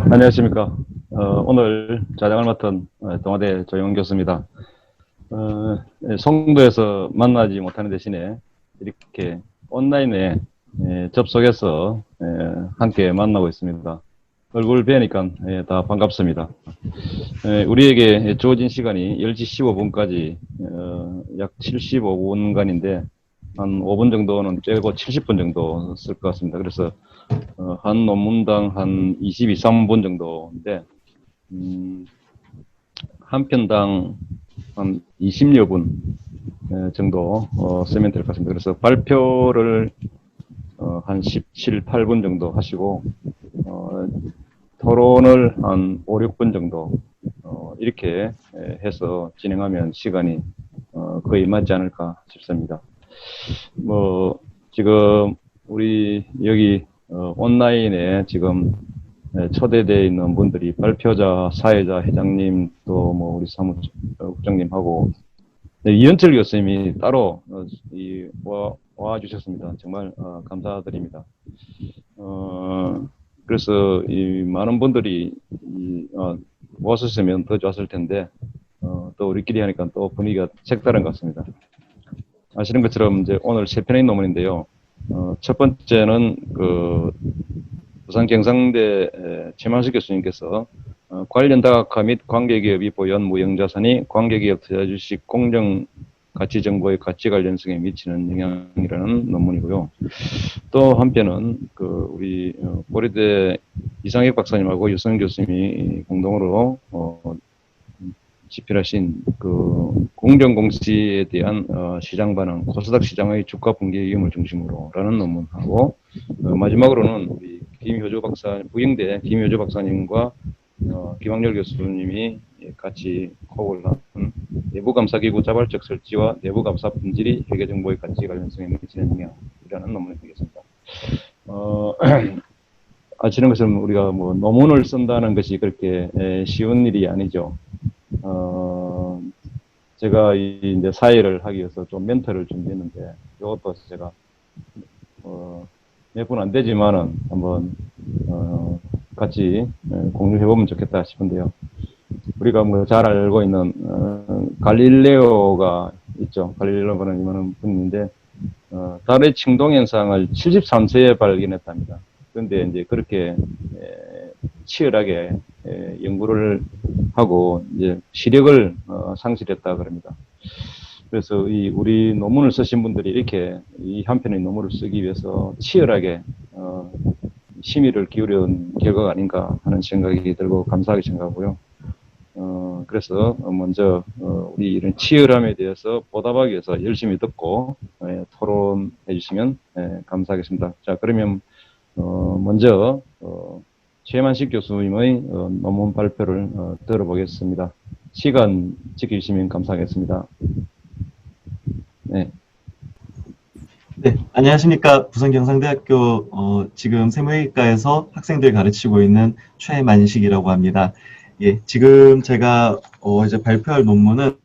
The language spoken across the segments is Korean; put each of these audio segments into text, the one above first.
안녕하십니까. 오늘 자장을 맡은 동아대 조영원 교수입니다. 송도에서 만나지 못하는 대신에 이렇게 온라인에 접속해서 함께 만나고 있습니다. 얼굴 뵈니까 다 반갑습니다. 우리에게 주어진 시간이 10시 15분까지 약 75분간인데 한 5분 정도는 빼고 70분 정도 쓸 것 같습니다. 그래서 한 논문당 한 22, 3분 정도인데 한 편당 한 20여 분 정도 쓰면 될 것 같습니다. 그래서 발표를 한 17, 8분 정도 하시고 토론을 한 5, 6분 정도 이렇게 해서 진행하면 시간이 거의 맞지 않을까 싶습니다. 지금 우리 여기 온라인에 지금 초대되어 있는 분들이 발표자, 사회자, 회장님, 또 우리 사무국장님하고 이현철 교수님이 따로 와 주셨습니다. 정말 감사드립니다. 그래서 이 많은 분들이 모셨으면 더 좋았을 텐데 또 우리끼리 하니까 또 분위기가 색다른 것 같습니다. 아시는 것처럼 이제 오늘 세 편의 논문인데요. 첫 번째는 부산 경상대 최만식 교수님께서 관련 다각화 및 관계기업이 보유한 무형자산이 관계기업 투자주식 공정가치정보의 가치 관련성에 미치는 영향이라는 논문이고요. 또 한편은 우리 고려대 이상혁 박사님하고 유성 교수님이 공동으로 집필하신 공정공시에 대한 시장 반응, 코스닥 시장의 주가 붕괴 위험을 중심으로라는 논문하고 마지막으로는 우리 김효조 박사, 부영대 김효조 박사님과 김학렬 교수님이 같이 코를 한 내부감사기구 자발적 설치와 내부감사 품질이 회계정보의 가치 관련성에 미치는 영향이라는 논문이 되겠습니다. 아시는 것처럼 우리가 논문을 쓴다는 것이 그렇게 쉬운 일이 아니죠. 제가 이제 사회를 하기 위해서 좀 멘토를 준비했는데 이것도 제가 몇 분 안 되지만은 한번 같이 공유해보면 좋겠다 싶은데요. 우리가 잘 알고 있는 갈릴레오가 있죠. 갈릴레오라는 분인데 달의 침동 현상을 73세에 발견했답니다. 그런데 이제 그렇게 치열하게 연구를 하고 이제 시력을 상실했다 그럽니다. 그래서 우리 논문을 쓰신 분들이 이렇게 이 한 편의 논문을 쓰기 위해서 치열하게 심의를 기울인 결과가 아닌가 하는 생각이 들고 감사하게 생각하고요. 그래서 먼저 우리 이런 치열함에 대해서 보답하기 위해서 열심히 듣고 토론해 주시면 감사하겠습니다. 자, 그러면 먼저 최만식 교수님의 논문 발표를 들어보겠습니다. 시간 지켜주시면 감사하겠습니다. 네. 네, 안녕하십니까. 부산경상대학교 지금 세무회계과에서 학생들 가르치고 있는 최만식이라고 합니다. 예, 지금 제가 이제 발표할 논문은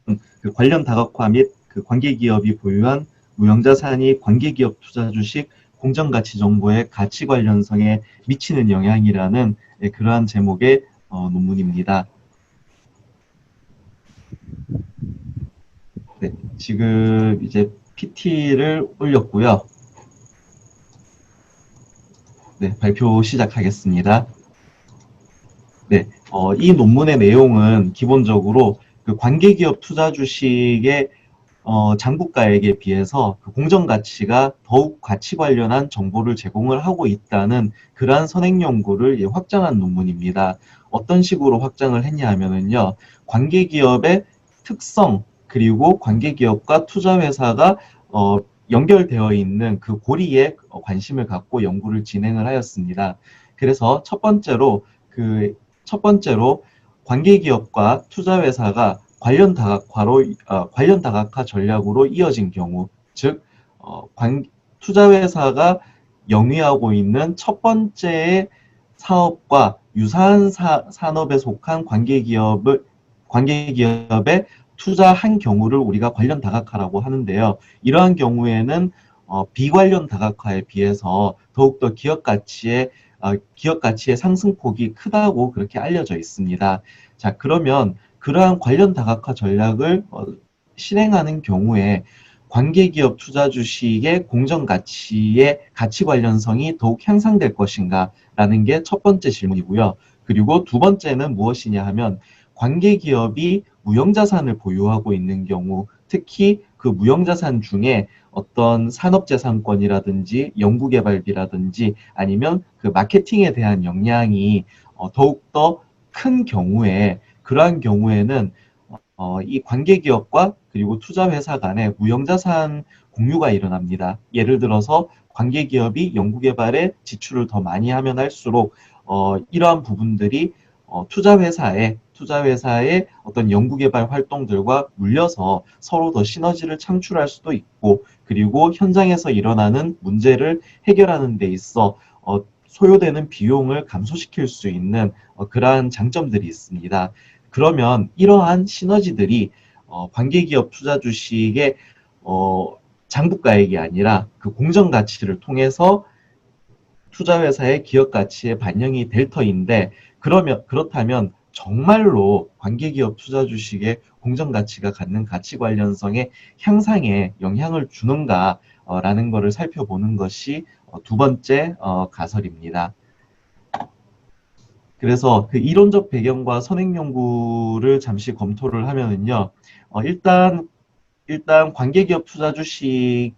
관련 다각화 및 관계기업이 보유한 무형자산이 관계기업 투자주식 공정가치 정보의 가치 관련성에 미치는 영향이라는 그러한 제목의 논문입니다. 네, 지금 이제 PT를 올렸고요. 네, 발표 시작하겠습니다. 네, 이 논문의 내용은 기본적으로 관계기업 투자 주식의 장부가액에 비해서 공정가치가 더욱 가치 관련한 정보를 제공을 하고 있다는 그러한 선행 연구를 확장한 논문입니다. 어떤 식으로 확장을 했냐 하면은요, 관계기업의 특성 그리고 관계기업과 투자회사가 연결되어 있는 그 고리에 관심을 갖고 연구를 진행을 하였습니다. 그래서 첫 번째로 관계기업과 투자회사가 관련 다각화 전략으로 이어진 경우, 즉 투자회사가 영위하고 있는 첫 번째의 사업과 유사한 산업에 속한 관계기업에 투자한 경우를 우리가 관련 다각화라고 하는데요. 이러한 경우에는 비관련 다각화에 비해서 더욱더 기업 가치에 기업 가치의 상승폭이 크다고 그렇게 알려져 있습니다. 자, 그러면 그러한 관련 다각화 전략을 실행하는 경우에 관계기업 투자 주식의 공정 가치의 가치 관련성이 더욱 향상될 것인가라는 게 첫 번째 질문이고요. 그리고 두 번째는 무엇이냐 하면 관계기업이 무형자산을 보유하고 있는 경우, 특히 그 무형자산 중에 어떤 산업재산권이라든지 연구개발비라든지 아니면 그 마케팅에 대한 역량이 더욱더 큰 경우에, 그러한 경우에는 이 관계기업과 그리고 투자회사 간에 무형자산 공유가 일어납니다. 예를 들어서 관계기업이 연구개발에 지출을 더 많이 하면 할수록 이러한 부분들이 투자회사의 어떤 연구개발 활동들과 물려서 서로 더 시너지를 창출할 수도 있고, 그리고 현장에서 일어나는 문제를 해결하는 데 있어 소요되는 비용을 감소시킬 수 있는 그러한 장점들이 있습니다. 그러면 이러한 시너지들이 관계기업 투자 주식의 장부가액이 아니라 그 공정 가치를 통해서 투자회사의 기업 가치에 반영이 될 터인데, 그렇다면 정말로 관계기업 투자 주식의 공정 가치가 갖는 가치 관련성의 향상에 영향을 주는가라는 것을 살펴보는 것이 두 번째 가설입니다. 그래서 그 이론적 배경과 선행 연구를 잠시 검토를 하면은요, 일단 관계기업 투자 주식이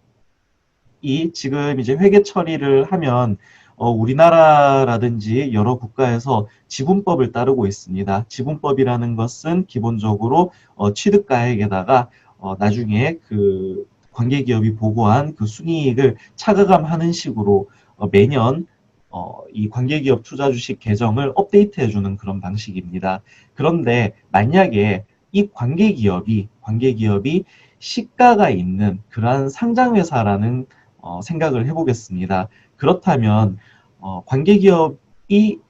지금 이제 회계 처리를 하면 우리나라라든지 여러 국가에서 지분법을 따르고 있습니다. 지분법이라는 것은 기본적으로 취득가액에다가 나중에 그 관계기업이 보고한 그 순이익을 차가감하는 식으로 매년 이 관계기업 투자 주식 계정을 업데이트해주는 그런 방식입니다. 그런데 만약에 이 관계기업이 시가가 있는 그러한 상장회사라는 생각을 해보겠습니다. 그렇다면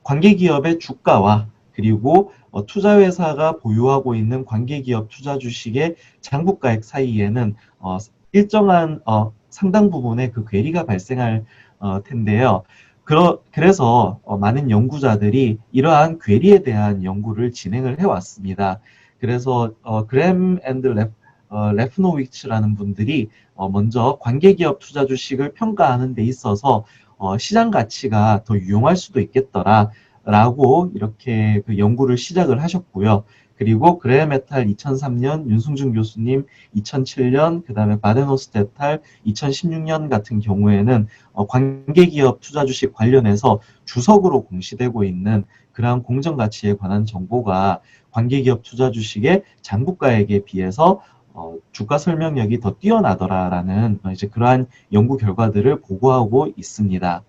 관계기업의 주가와 그리고 투자회사가 보유하고 있는 관계기업 투자 주식의 장부가액 사이에는 일정한 상당 부분의 그 괴리가 발생할 텐데요. 그래서 많은 연구자들이 이러한 괴리에 대한 연구를 진행을 해왔습니다. 그래서 그램 앤드 레프노위츠라는 분들이 먼저 관계기업 투자 주식을 평가하는 데 있어서 시장 가치가 더 유용할 수도 있겠더라라고 이렇게 그 연구를 시작을 하셨고요. 그리고 그레 메탈 2003년, 윤승준 교수님 2007년, 그 다음에 바덴호스테탈 2016년 같은 경우에는 관계기업 투자 주식 관련해서 주석으로 공시되고 있는 그러한 공정가치에 관한 정보가 관계기업 투자 주식의 장부가액에 비해서 주가 설명력이 더 뛰어나더라라는 이제 그러한 연구 결과들을 보고하고 있습니다.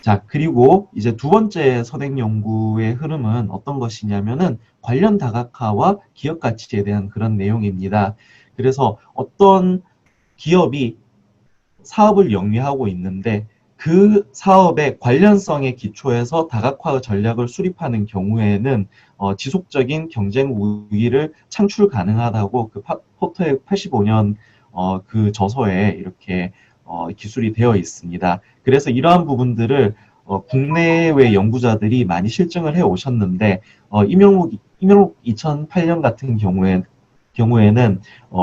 자, 그리고 이제 두 번째 선행 연구의 흐름은 어떤 것이냐면은 관련 다각화와 기업 가치에 대한 그런 내용입니다. 그래서 어떤 기업이 사업을 영위하고 있는데 그 사업의 관련성에 기초해서 다각화 전략을 수립하는 경우에는 지속적인 경쟁 우위를 창출 가능하다고 그 포터의 85년 그 저서에 이렇게 기술이 되어 있습니다. 그래서 이러한 부분들을 국내외 연구자들이 많이 실증을 해 오셨는데 이명록 2008년 같은 경우에는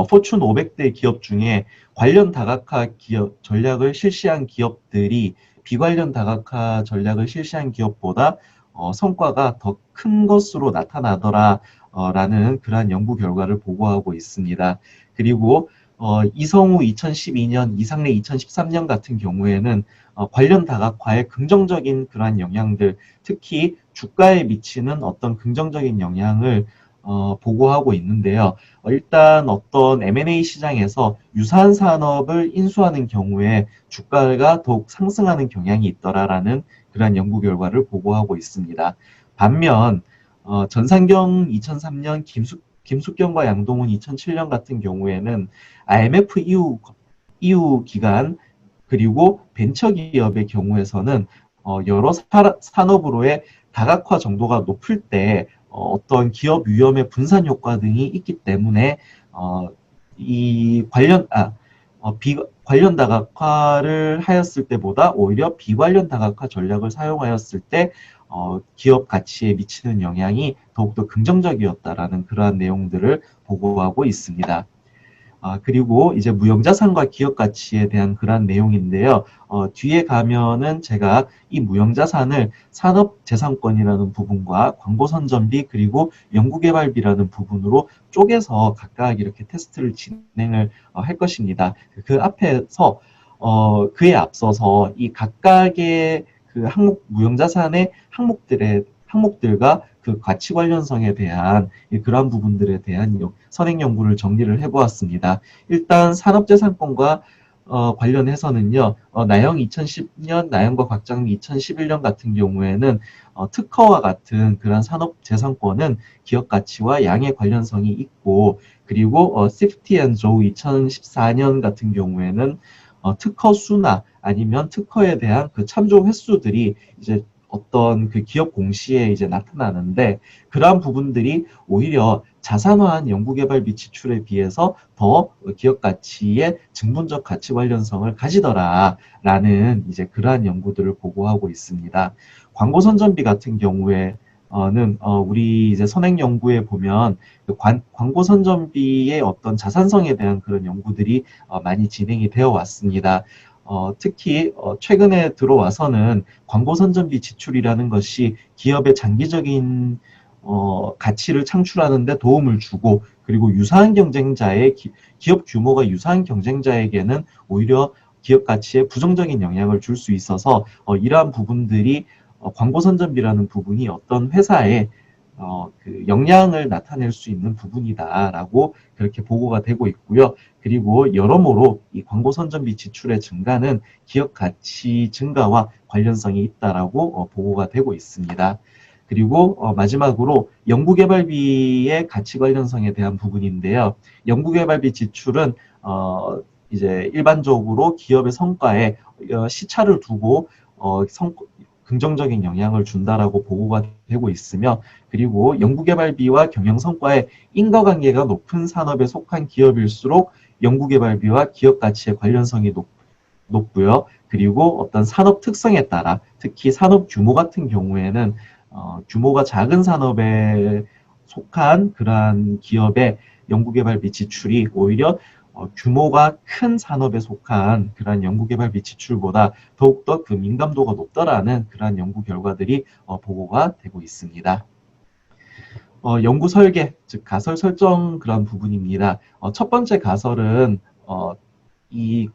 포춘 500대 기업 중에 관련 다각화 기업 전략을 실시한 기업들이 비관련 다각화 전략을 실시한 기업보다 성과가 더 큰 것으로 나타나더라라는 그러한 연구 결과를 보고하고 있습니다. 그리고 이성우 2012년, 이상래 2013년 같은 경우에는 관련 다각화의 긍정적인 그러한 영향들, 특히 주가에 미치는 어떤 긍정적인 영향을 보고하고 있는데요. 일단 어떤 M&A 시장에서 유사한 산업을 인수하는 경우에 주가가 더욱 상승하는 경향이 있더라라는 그러한 연구 결과를 보고하고 있습니다. 반면 전상경 2003년, 김숙경과 양동훈 2007년 같은 경우에는 IMF 이후 기간 그리고 벤처기업의 경우에서는 여러 산업으로의 다각화 정도가 높을 때 어떤 기업 위험의 분산 효과 등이 있기 때문에 이 관련 다각화를 하였을 때보다 오히려 비관련 다각화 전략을 사용하였을 때 기업 가치에 미치는 영향이 더욱더 긍정적이었다라는 그러한 내용들을 보고하고 있습니다. 그리고 이제 무형자산과 기업 가치에 대한 그런 내용인데요. 뒤에 가면은 제가 이 무형자산을 산업재산권이라는 부분과 광고선전비 그리고 연구개발비라는 부분으로 쪼개서 각각 이렇게 테스트를 진행을 할 것입니다. 그 앞에서 그에 앞서서 이 각각의 그 무형자산의 항목들과 그 가치 관련성에 대한 그러한 부분들에 대한 선행 연구를 정리를 해보았습니다. 일단 산업재산권과 관련해서는요, 나영 2010년, 나영과 곽장미 2011년 같은 경우에는 특허와 같은 그런 산업재산권은 기업 가치와 양의 관련성이 있고, 그리고 시프티 앤 조우 2014년 같은 경우에는 특허 수나 아니면 특허에 대한 그 참조 횟수들이 이제 어떤 그 기업 공시에 이제 나타나는데 그러한 부분들이 오히려 자산화한 연구개발비 지출에 비해서 더 기업 가치의 증분적 가치 관련성을 가지더라라는 이제 그러한 연구들을 보고하고 있습니다. 광고 선전비 같은 경우에 는 우리 이제 선행 연구에 보면 그 광고 선전비의 어떤 자산성에 대한 그런 연구들이 많이 진행이 되어 왔습니다. 특히 최근에 들어와서는 광고 선전비 지출이라는 것이 기업의 장기적인 가치를 창출하는 데 도움을 주고 그리고 유사한 경쟁자의 기업 규모가 유사한 경쟁자에게는 오히려 기업 가치에 부정적인 영향을 줄 수 있어서 이러한 부분들이 광고 선전비라는 부분이 어떤 회사에 그 영향을 나타낼 수 있는 부분이다라고 그렇게 보고가 되고 있고요. 그리고 여러모로 이 광고 선전비 지출의 증가는 기업 가치 증가와 관련성이 있다라고 보고가 되고 있습니다. 그리고 마지막으로 연구개발비의 가치 관련성에 대한 부분인데요. 연구개발비 지출은 이제 일반적으로 기업의 성과에 시차를 두고 긍정적인 영향을 준다라고 보고가 되고 있으며 그리고 연구개발비와 경영성과의 인과관계가 높은 산업에 속한 기업일수록 연구개발비와 기업 가치의 관련성이 높고요. 그리고 어떤 산업 특성에 따라 특히 산업 규모 같은 경우에는 규모가 작은 산업에 속한 그러한 기업의 연구개발비 지출이 오히려 규모가 큰 산업에 속한 그러한 연구개발비 지출보다 더욱더 그 민감도가 높더라는 그러한 연구 결과들이 보고가 되고 있습니다. 연구 설계, 즉 가설 설정 그런 부분입니다. 첫 번째 가설은 이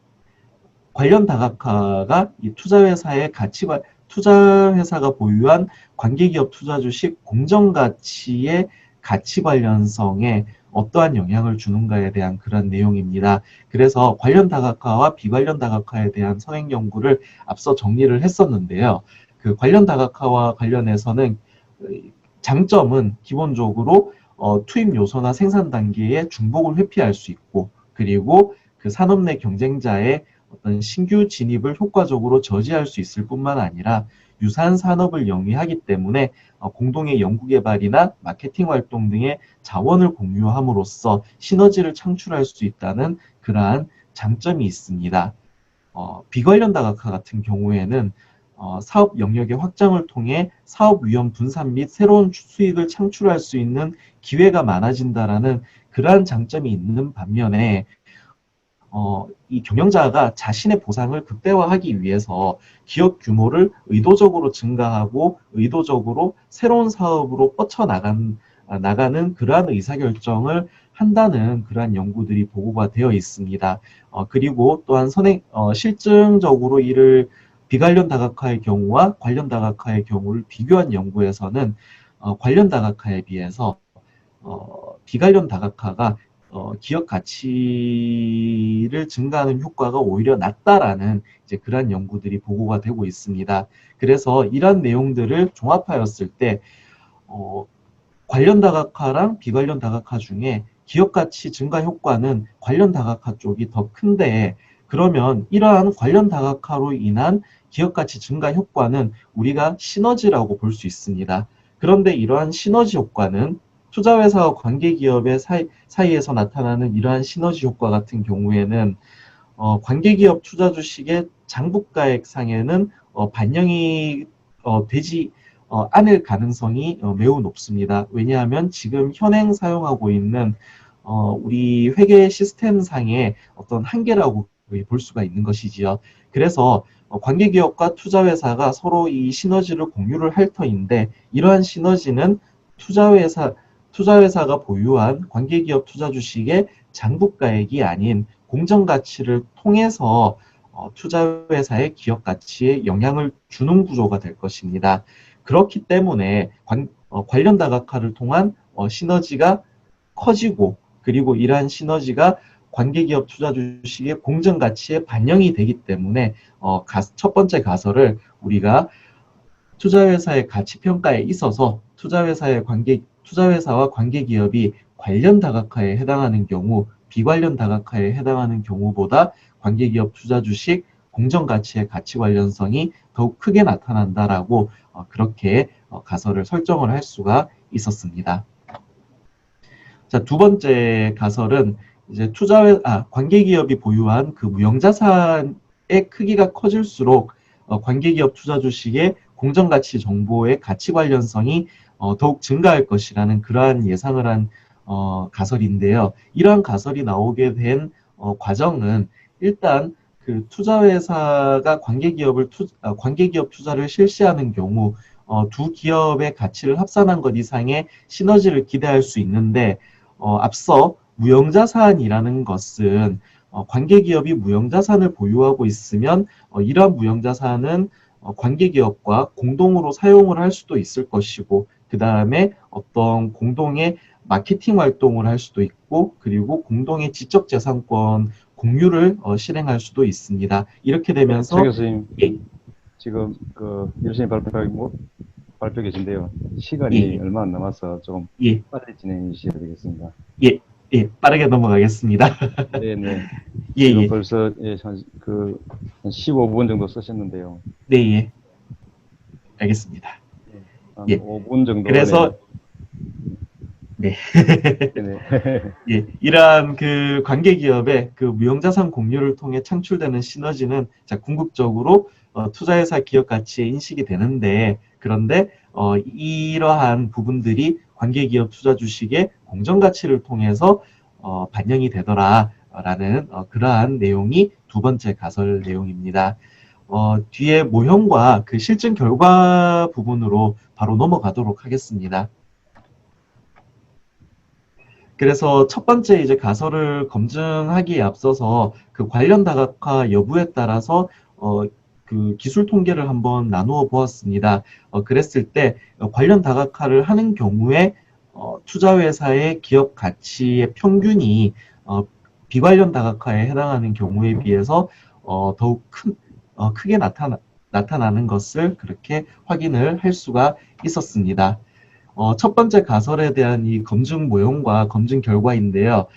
관련 다각화가 이 투자회사의 가치관, 투자회사가 보유한 관계기업 투자 주식 공정가치의 가치 관련성에 어떠한 영향을 주는가에 대한 그런 내용입니다. 그래서 관련 다각화와 비관련 다각화에 대한 선행 연구를 앞서 정리를 했었는데요. 그 관련 다각화와 관련해서는 장점은 기본적으로 투입 요소나 생산 단계의 중복을 회피할 수 있고 그리고 그 산업 내 경쟁자의 어떤 신규 진입을 효과적으로 저지할 수 있을 뿐만 아니라 유사한 산업을 영위하기 때문에 공동의 연구개발이나 마케팅 활동 등의 자원을 공유함으로써 시너지를 창출할 수 있다는 그러한 장점이 있습니다. 비관련 다각화 같은 경우에는 사업 영역의 확장을 통해 사업 위험 분산 및 새로운 수익을 창출할 수 있는 기회가 많아진다라는 그러한 장점이 있는 반면에 이 경영자가 자신의 보상을 극대화하기 위해서 기업 규모를 의도적으로 증가하고 의도적으로 새로운 사업으로 나가는 그러한 의사결정을 한다는 그러한 연구들이 보고가 되어 있습니다. 그리고 또한 실증적으로 이를 비관련 다각화의 경우와 관련 다각화의 경우를 비교한 연구에서는 관련 다각화에 비해서 비관련 다각화가 기업 가치를 증가하는 효과가 오히려 낮다라는 이제 그러한 연구들이 보고가 되고 있습니다. 그래서 이런 내용들을 종합하였을 때 관련 다각화랑 비관련 다각화 중에 기업 가치 증가 효과는 관련 다각화 쪽이 더 큰데 그러면 이러한 관련 다각화로 인한 기업 가치 증가 효과는 우리가 시너지라고 볼 수 있습니다. 그런데 이러한 시너지 효과는 투자회사와 관계기업의 사이에서 나타나는 이러한 시너지 효과 같은 경우에는 관계기업 투자 주식의 장부가액 상에는 반영이 되지 않을 가능성이 매우 높습니다. 왜냐하면 지금 현행 사용하고 있는 우리 회계 시스템 상의 어떤 한계라고 볼 수가 있는 것이지요. 그래서 관계기업과 투자회사가 서로 이 시너지를 공유를 할 터인데, 이러한 시너지는 투자회사가 보유한 관계기업 투자 주식의 장부가액이 아닌 공정가치를 통해서 투자회사의 기업가치에 영향을 주는 구조가 될 것입니다. 그렇기 때문에 관련 다각화를 통한 시너지가 커지고, 그리고 이러한 시너지가 관계기업 투자 주식의 공정가치에 반영이 되기 때문에 첫 번째 가설을 우리가 투자회사의 가치평가에 있어서 투자회사와 관계기업이 관련 다각화에 해당하는 경우, 비관련 다각화에 해당하는 경우보다 관계기업 투자 주식 공정가치의 가치 관련성이 더욱 크게 나타난다라고 그렇게 가설을 설정을 할 수가 있었습니다. 자, 두 번째 가설은 이제 관계기업이 보유한 그 무형자산의 크기가 커질수록 관계기업 투자 주식의 공정가치 정보의 가치 관련성이 더욱 증가할 것이라는 그러한 예상을 한 가설인데요. 이러한 가설이 나오게 된 과정은 일단 그 투자회사가 관계기업 투자를 실시하는 경우 두 기업의 가치를 합산한 것 이상의 시너지를 기대할 수 있는데, 앞서 무형자산이라는 것은 관계기업이 무형자산을 보유하고 있으면 이러한 무형자산은 관계기업과 공동으로 사용을 할 수도 있을 것이고, 그 다음에 어떤 공동의 마케팅 활동을 할 수도 있고, 그리고 공동의 지적재산권 공유를 실행할 수도 있습니다. 이렇게 되면서 최 교수님, 예, 지금 그 열심히 발표 계신데요. 시간이 예, 얼마 안 남아서 조금 예, 빨리 진행해 주셔야 되겠습니다. 예, 예, 빠르게 넘어가겠습니다. 네네. 예, 지금 예, 벌써 한 15분 정도 쓰셨는데요. 네, 예, 알겠습니다. 한 예, 5분 정도 안에. 그래서 네. 네네. 예, 이러한 그 관계기업의 그 무형자산 공유를 통해 창출되는 시너지는 궁극적으로 투자회사 기업 가치에 인식이 되는데, 그런데 이러한 부분들이 관계기업 투자 주식의 공정가치를 통해서 반영이 되더라라는 그러한 내용이 두 번째 가설 내용입니다. 뒤에 모형과 그 실증 결과 부분으로 바로 넘어가도록 하겠습니다. 그래서 첫 번째 이제 가설을 검증하기에 앞서서 그 관련 다각화 여부에 따라서 그 기술 통계를 한번 나누어 보았습니다. 그랬을 때 관련 다각화를 하는 경우에 투자회사의 기업 가치의 평균이 비관련 다각화에 해당하는 경우에 비해서 더욱 크게 나타나는 것을 그렇게 확인을 할 수가 있었습니다. 첫 번째 가설에 대한 이 검증 모형과 검증 결과인데요.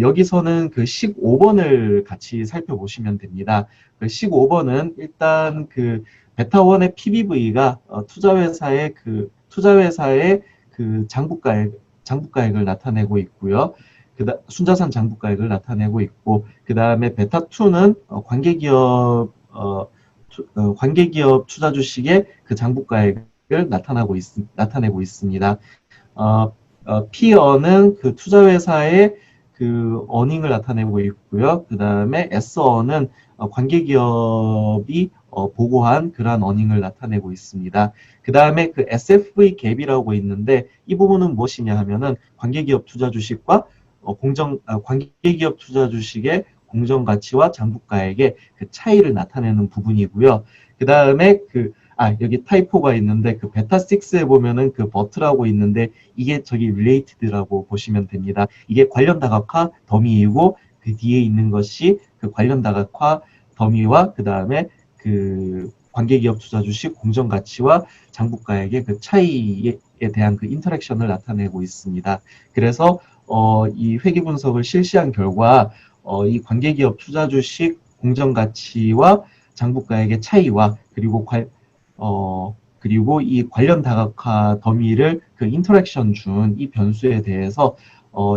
여기서는 그 15번을 같이 살펴보시면 됩니다. 그 15번은 일단 그 베타1의 PBV가 투자회사의 그 장부가액을 나타내고 있고요. 순자산 장부가액을 나타내고 있고, 그 다음에 베타2는 관계기업 투자 주식의 그 장부가액 나타내고 있습니다. P어는 그 투자회사의 그 어닝을 나타내고 있고요. 그 다음에 S어는 관계기업이 보고한 그러한 어닝을 나타내고 있습니다. 그 다음에 그 SFV 갭이라고 있는데, 이 부분은 무엇이냐 하면은 관계기업 투자 주식과 관계기업 투자 주식의 공정가치와 장부가액의 그 차이를 나타내는 부분이고요. 그 다음에 여기 타이포가 있는데, 그 베타6에 보면은 그 버트라고 있는데, 이게 저기 related라고 보시면 됩니다. 이게 관련 다각화 더미이고, 그 뒤에 있는 것이 그 관련 다각화 더미와 그 다음에 그 관계기업 투자 주식 공정가치와 장부가액의 그 차이에 대한 그 인터랙션을 나타내고 있습니다. 그래서 이 회계 분석을 실시한 결과 이 관계기업 투자 주식 공정가치와 장부가액의 차이와 그리고 이 관련 다각화 더미를 그 인터랙션 준 이 변수에 대해서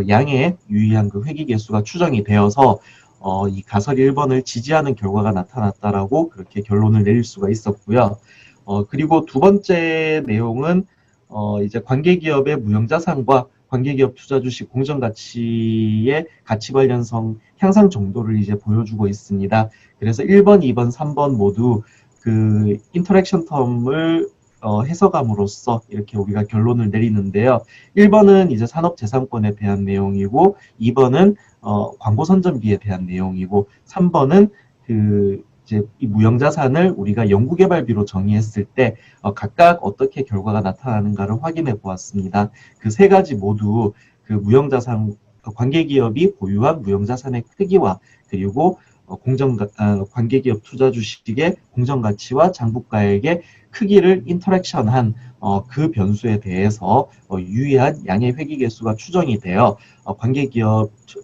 양의 유의한 그 회계 개수가 추정이 되어서 이 가설 1번을 지지하는 결과가 나타났다라고 그렇게 결론을 내릴 수가 있었고요. 그리고 두 번째 내용은 이제 관계기업의 무형자산과 관계기업 투자주식 공정가치의 가치 관련성 향상 정도를 이제 보여주고 있습니다. 그래서 1번, 2번, 3번 모두 그 인터랙션 텀을 해석함으로써 이렇게 우리가 결론을 내리는데요. 1번은 이제 산업재산권에 대한 내용이고, 2번은 광고 선전비에 대한 내용이고, 3번은 그 이제 이 무형자산을 우리가 연구개발비로 정의했을 때 각각 어떻게 결과가 나타나는가를 확인해 보았습니다. 그 세 가지 모두 그 무형자산 관계기업이 보유한 무형자산의 크기와 그리고 관계기업 투자 주식의 공정가치와 장부가액의 크기를 인터랙션한 그 변수에 대해서 유의한 양의 회귀개수가 추정이 되어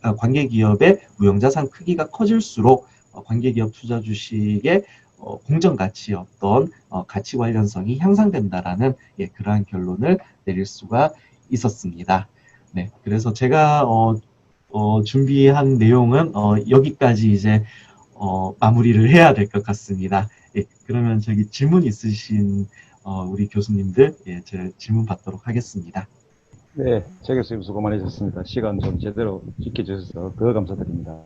관계기업의 무형자산 크기가 커질수록 관계기업 투자 주식의 공정가치의 어떤 가치 관련성이 향상된다라는 그러한 결론을 내릴 수가 있었습니다. 네, 그래서 제가 준비한 내용은 여기까지 이제 마무리를 해야 될 것 같습니다. 예, 그러면 저기 질문 있으신 우리 교수님들 제 질문 받도록 하겠습니다. 네, 최 교수님 수고 많으셨습니다. 시간 좀 제대로 지켜주셔서 더 감사드립니다.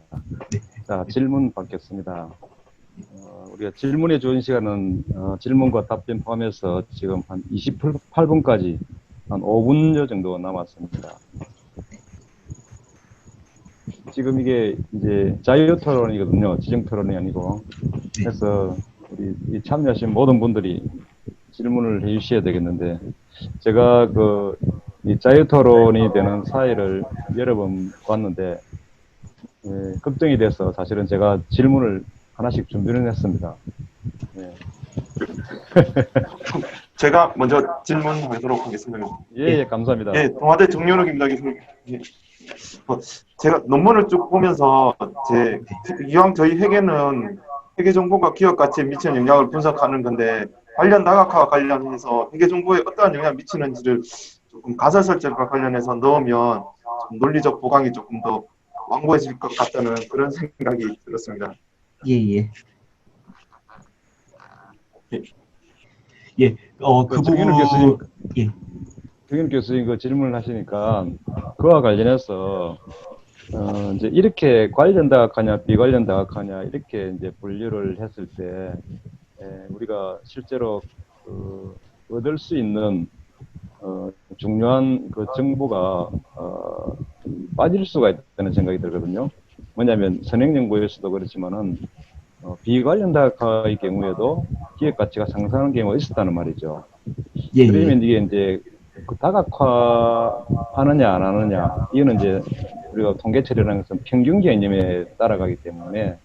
네. 자, 질문 받겠습니다. 우리가 질문에 주어진 시간은 질문과 답변 포함해서 지금 한 28분까지 한 5분 정도 남았습니다. 지금 이게 이제 자유 토론이거든요. 지정 토론이 아니고. 그래서 우리 이 참여하신 모든 분들이 질문을 해 주셔야 되겠는데, 제가 이 자유 토론이 되는 사회를 여러 번 봤는데, 걱정이 돼서 사실은 제가 질문을 하나씩 준비를 했습니다. 네. 제가 먼저 질문하도록 하겠습니다. 예, 감사합니다. 예, 동아대 정연욱입니다, 교수님. 예. 제가 논문을 쭉 보면서 이왕 저희 회계는 회계 정보가 기업 가치에 미치는 영향을 분석하는 건데 관련 다각화와 관련해서 회계 정보에 어떠한 영향을 미치는지를 조금 가설 설정과 관련해서 넣으면 좀 논리적 보강이 조금 더 완고해질 것 같다는 그런 생각이 들었습니다. 예. 그 정현욱 부분 교수님, 예. 정현욱 교수님 그 질문을 하시니까 그와 관련해서 이제 이렇게 관련 다각화냐 비관련 다각화냐 이렇게 이제 분류를 했을 때 우리가 실제로 얻을 수 있는 중요한 그 정보가 빠질 수가 있다는 생각이 들거든요. 뭐냐면 선행연구에서도 그렇지만은 비관련 다각화의 경우에도 기업 가치가 상승하는 경우가 있었다는 말이죠. 그러면 이게 이제 그 다각화하느냐 안 하느냐 이거는 이제 우리가 통계 처리라는 것은 평균 개념에 따라가기 때문에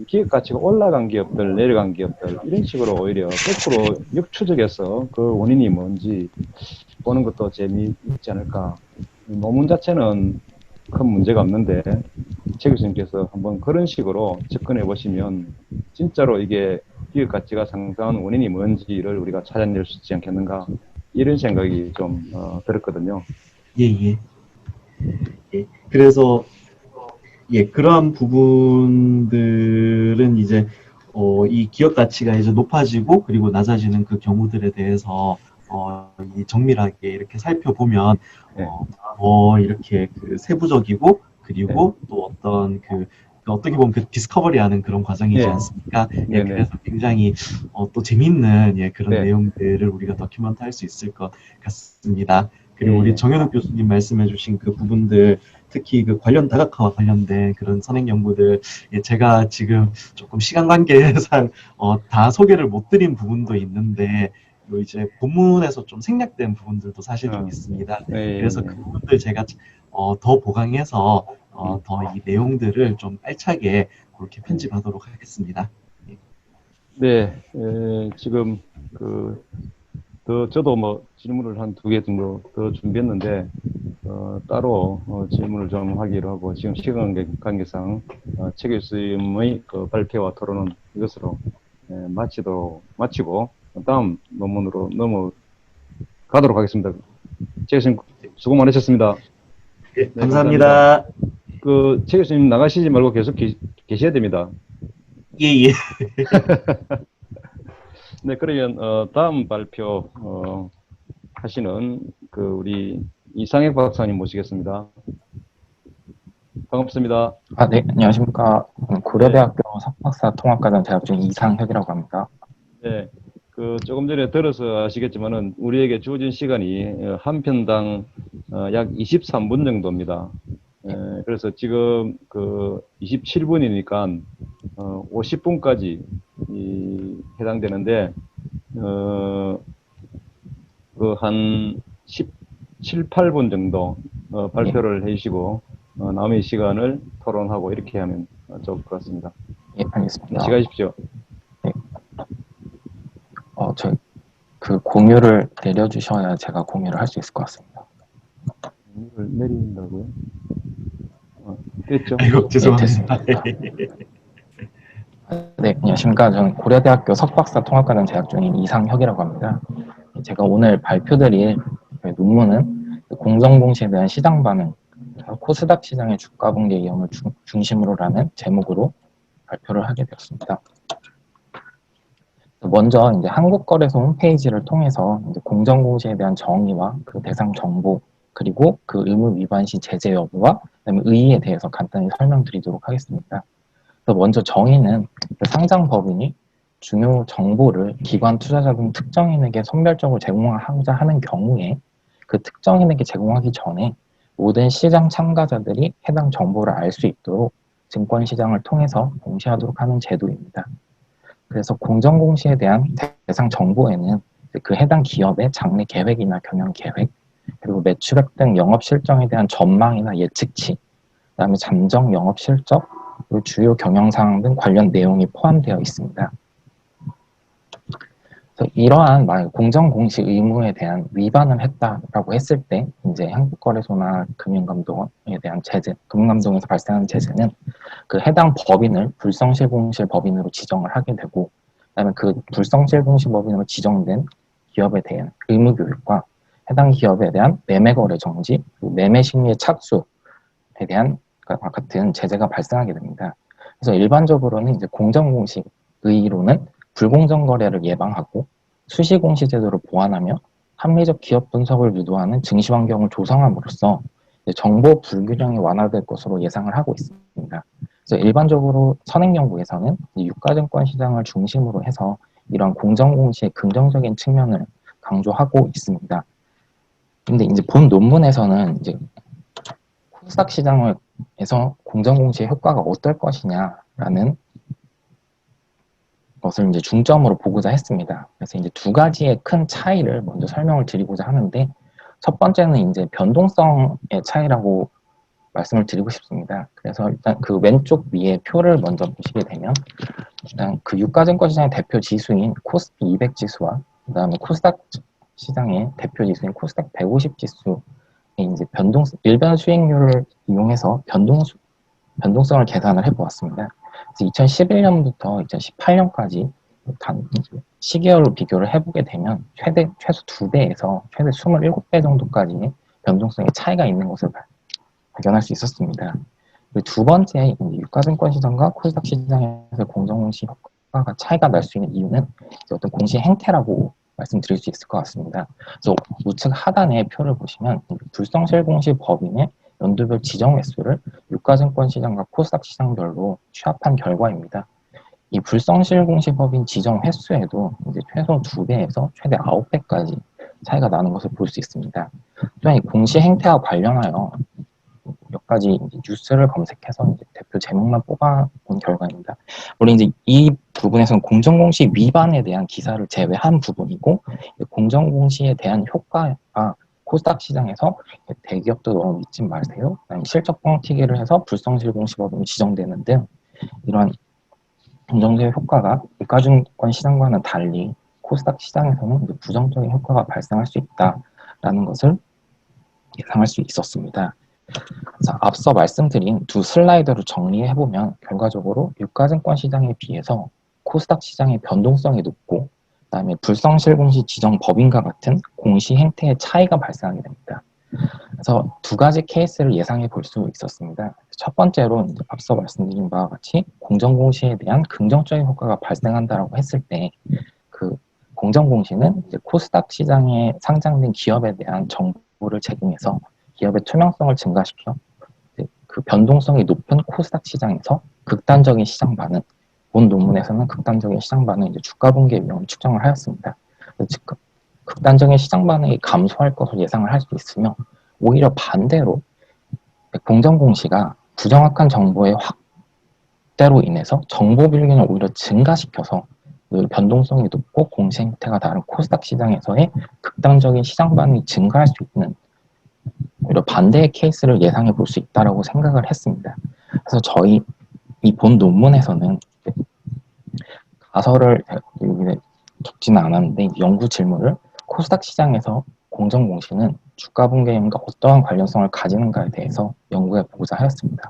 기업 가치가 올라간 기업들, 내려간 기업들 이런 식으로 오히려 거꾸로 역추적해서 그 원인이 뭔지 보는 것도 재미있지 않을까. 논문 자체는 큰 문제가 없는데 최 교수님께서 한번 그런 식으로 접근해 보시면 진짜로 이게 기업 가치가 상승한 원인이 뭔지를 우리가 찾아낼 수 있지 않겠는가 이런 생각이 좀 들었거든요. 예. 그래서 그러한 부분들은 이제 이 기업 가치가 이제 높아지고 그리고 낮아지는 그 경우들에 대해서 이 정밀하게 이렇게 살펴보면 이렇게 그 세부적이고 그리고 또 어떤 어떻게 보면 그 디스커버리하는 그런 과정이지 않습니까? 그래서 굉장히 또 재밌는 그런 내용들을 우리가 다큐멘트 할 수 있을 것 같습니다. 그리고 우리 정현욱 교수님 말씀해주신 그 부분들, 특히 그 관련 다각화와 관련된 그런 선행 연구들, 제가 지금 조금 시간 관계상 다 소개를 못 드린 부분도 있는데, 이제 본문에서 좀 생략된 부분들도 사실 좀 있습니다. 그래서 그 부분들 제가 더 보강해서 더 이 내용들을 좀 알차게 그렇게 편집하도록 하겠습니다. 네, 지금 저도 뭐 질문을 한 2개 정도 더 준비했는데 따로 질문을 좀 하기로 하고 지금 시간 관계상 최 교수님의 그 발표와 토론은 이것으로 마치고 다음 논문으로 넘어가도록 하겠습니다. 최 교수님 수고 많으셨습니다. 감사합니다. 최 교수님 나가시지 말고 계속 계셔야 됩니다. 예, 예. 네, 그러면 다음 발표 하시는 우리 이상혁 박사님 모시겠습니다. 반갑습니다. 네, 안녕하십니까. 고려대학교 석박사 통합과정 재학 중인 이상혁이라고 합니다. 네, 조금 전에 들어서 아시겠지만은 우리에게 주어진 시간이 한 편당 약 23분 정도입니다. 그래서 지금 27분이니까 50분까지 해당되는데 한 17, 8분 정도 발표를 해주시고 남은 시간을 토론하고 이렇게 하면 좋을 것 같습니다. 예, 알겠습니다. 시작하십시오. 네. 공유를 내려주셔야 제가 공유를 할 수 있을 것 같습니다. 공유를 내린다고요? 됐죠? 아이고, 죄송합니다. 네, 안녕하십니까. 저는 고려대학교 석박사 통합과정 재학 중인 이상혁이라고 합니다. 제가 오늘 발표드릴 논문은 공정공시에 대한 시장 반응, 코스닥 시장의 주가 붕괴 위험을 중심으로라는 제목으로 발표를 하게 되었습니다. 먼저 이제 한국거래소 홈페이지를 통해서 이제 공정공시에 대한 정의와 그 대상 정보, 그리고 그 의무 위반 시 제재 여부와 그다음에 의의에 대해서 간단히 설명드리도록 하겠습니다. 그래서 먼저 정의는 상장 법인이 중요 정보를 기관 투자자 등 특정인에게 선별적으로 제공하고자 하는 경우에 그 특정인에게 제공하기 전에 모든 시장 참가자들이 해당 정보를 알 수 있도록 증권시장을 통해서 공시하도록 하는 제도입니다. 그래서 공정공시에 대한 대상 정보에는 그 해당 기업의 장래 계획이나 경영 계획, 그리고 매출액 등 영업 실적에 대한 전망이나 예측치, 그다음에 잠정 영업 실적, 그리고 주요 경영 상황 등 관련 내용이 포함되어 있습니다. 그래서 이러한 공정공시 의무에 대한 위반을 했다라고 했을 때 이제 한국거래소나 금융감독원에 대한 제재, 금융감독원에서 발생하는 제재는 그 해당 법인을 불성실공시 법인으로 지정을 하게 되고, 그다음에 그 불성실공시 법인으로 지정된 기업에 대한 의무교육과 해당 기업에 대한 매매거래 정지, 매매 심리의 착수에 대한 같은 제재가 발생하게 됩니다. 그래서 일반적으로는 이제 공정공시 의의로는 불공정 거래를 예방하고 수시공시 제도를 보완하며 합리적 기업 분석을 유도하는 증시 환경을 조성함으로써 정보 불균형이 완화될 것으로 예상을 하고 있습니다. 그래서 일반적으로 선행연구에서는 유가증권 시장을 중심으로 해서 이런 공정공시의 긍정적인 측면을 강조하고 있습니다. 근데 이제 본 논문에서는 이제 코스닥 시장에서 공정공시의 효과가 어떨 것이냐라는 것을 이제 중점으로 보고자 했습니다. 그래서 이제 두 가지의 큰 차이를 먼저 설명을 드리고자 하는데, 첫 번째는 이제 변동성의 차이라고 말씀을 드리고 싶습니다. 그래서 일단 그 왼쪽 위에 표를 먼저 보시게 되면, 일단 그 유가증권 시장의 대표 지수인 코스피 200 지수와 그다음에 코스닥 시장의 대표 지수인 코스닥 150 지수의 이제 일변 수익률을 이용해서 변동성을 계산을 해보았습니다. 그래서 2011년부터 2018년까지 시계열로 비교를 해보게 되면 최소 2배에서 최대 27배 정도까지 변동성의 차이가 있는 것을 발견할 수 있었습니다. 그리고 두 번째, 유가증권 시장과 코스닥 시장에서 공정공시 효과가 차이가 날 수 있는 이유는 어떤 공시 행태라고 말씀드릴 수 있을 것 같습니다. 그래서 우측 하단의 표를 보시면 불성실공시 법인의 연도별 지정 횟수를 유가증권 시장과 코스닥 시장별로 취합한 결과입니다. 이 불성실공시 법인 지정 횟수에도 이제 최소 2배에서 최대 9배까지 차이가 나는 것을 볼 수 있습니다. 또한 이 공시 행태와 관련하여 몇 가지 뉴스를 검색해서 이제 대표 제목만 뽑아본 결과입니다. 물론 이제 이 부분에서는 공정공시 위반에 대한 기사를 제외한 부분이고, 공정공시에 대한 효과가 코스닥 시장에서 대기업도 너무 믿지 마세요, 실적 뻥튀기를 해서 불성실공시법인이 지정되는 등 이러한 긍정적인 효과가 유가증권 시장과는 달리 코스닥 시장에서는 부정적인 효과가 발생할 수 있다라는 것을 예상할 수 있었습니다. 그래서 앞서 말씀드린 두 슬라이드를 정리해보면 결과적으로 유가증권 시장에 비해서 코스닥 시장의 변동성이 높고, 그다음에 불성실공시 지정 법인과 같은 공시 행태의 차이가 발생하게 됩니다. 그래서 두 가지 케이스를 예상해 볼 수 있었습니다. 첫 번째로 이제 앞서 말씀드린 바와 같이 공정공시에 대한 긍정적인 효과가 발생한다라고 했을 때 그 공정공시는 이제 코스닥 시장에 상장된 기업에 대한 정보를 제공해서 기업의 투명성을 증가시켜 이제 그 변동성이 높은 코스닥 시장에서 극단적인 시장 반응, 본 논문에서는 극단적인 시장 반응 이제 주가 붕괴 위험을 측정을 하였습니다. 즉, 극단적인 시장 반응이 감소할 것을 예상을 할 수 있으며 오히려 반대로 공정공시가 부정확한 정보의 확대로 인해서 정보 불균을 오히려 증가시켜서 그 변동성이 높고 공시 행태가 다른 코스닥 시장에서의 극단적인 시장 반응이 증가할 수 있는 오히려 반대의 케이스를 예상해 볼 수 있다고 생각을 했습니다. 그래서 저희 이 본 논문에서는 가설을 여기 적지는 않았는데 연구 질문을 코스닥 시장에서 공정공시는 주가 붕괴임과 어떠한 관련성을 가지는가에 대해서 연구해 보고자 하였습니다.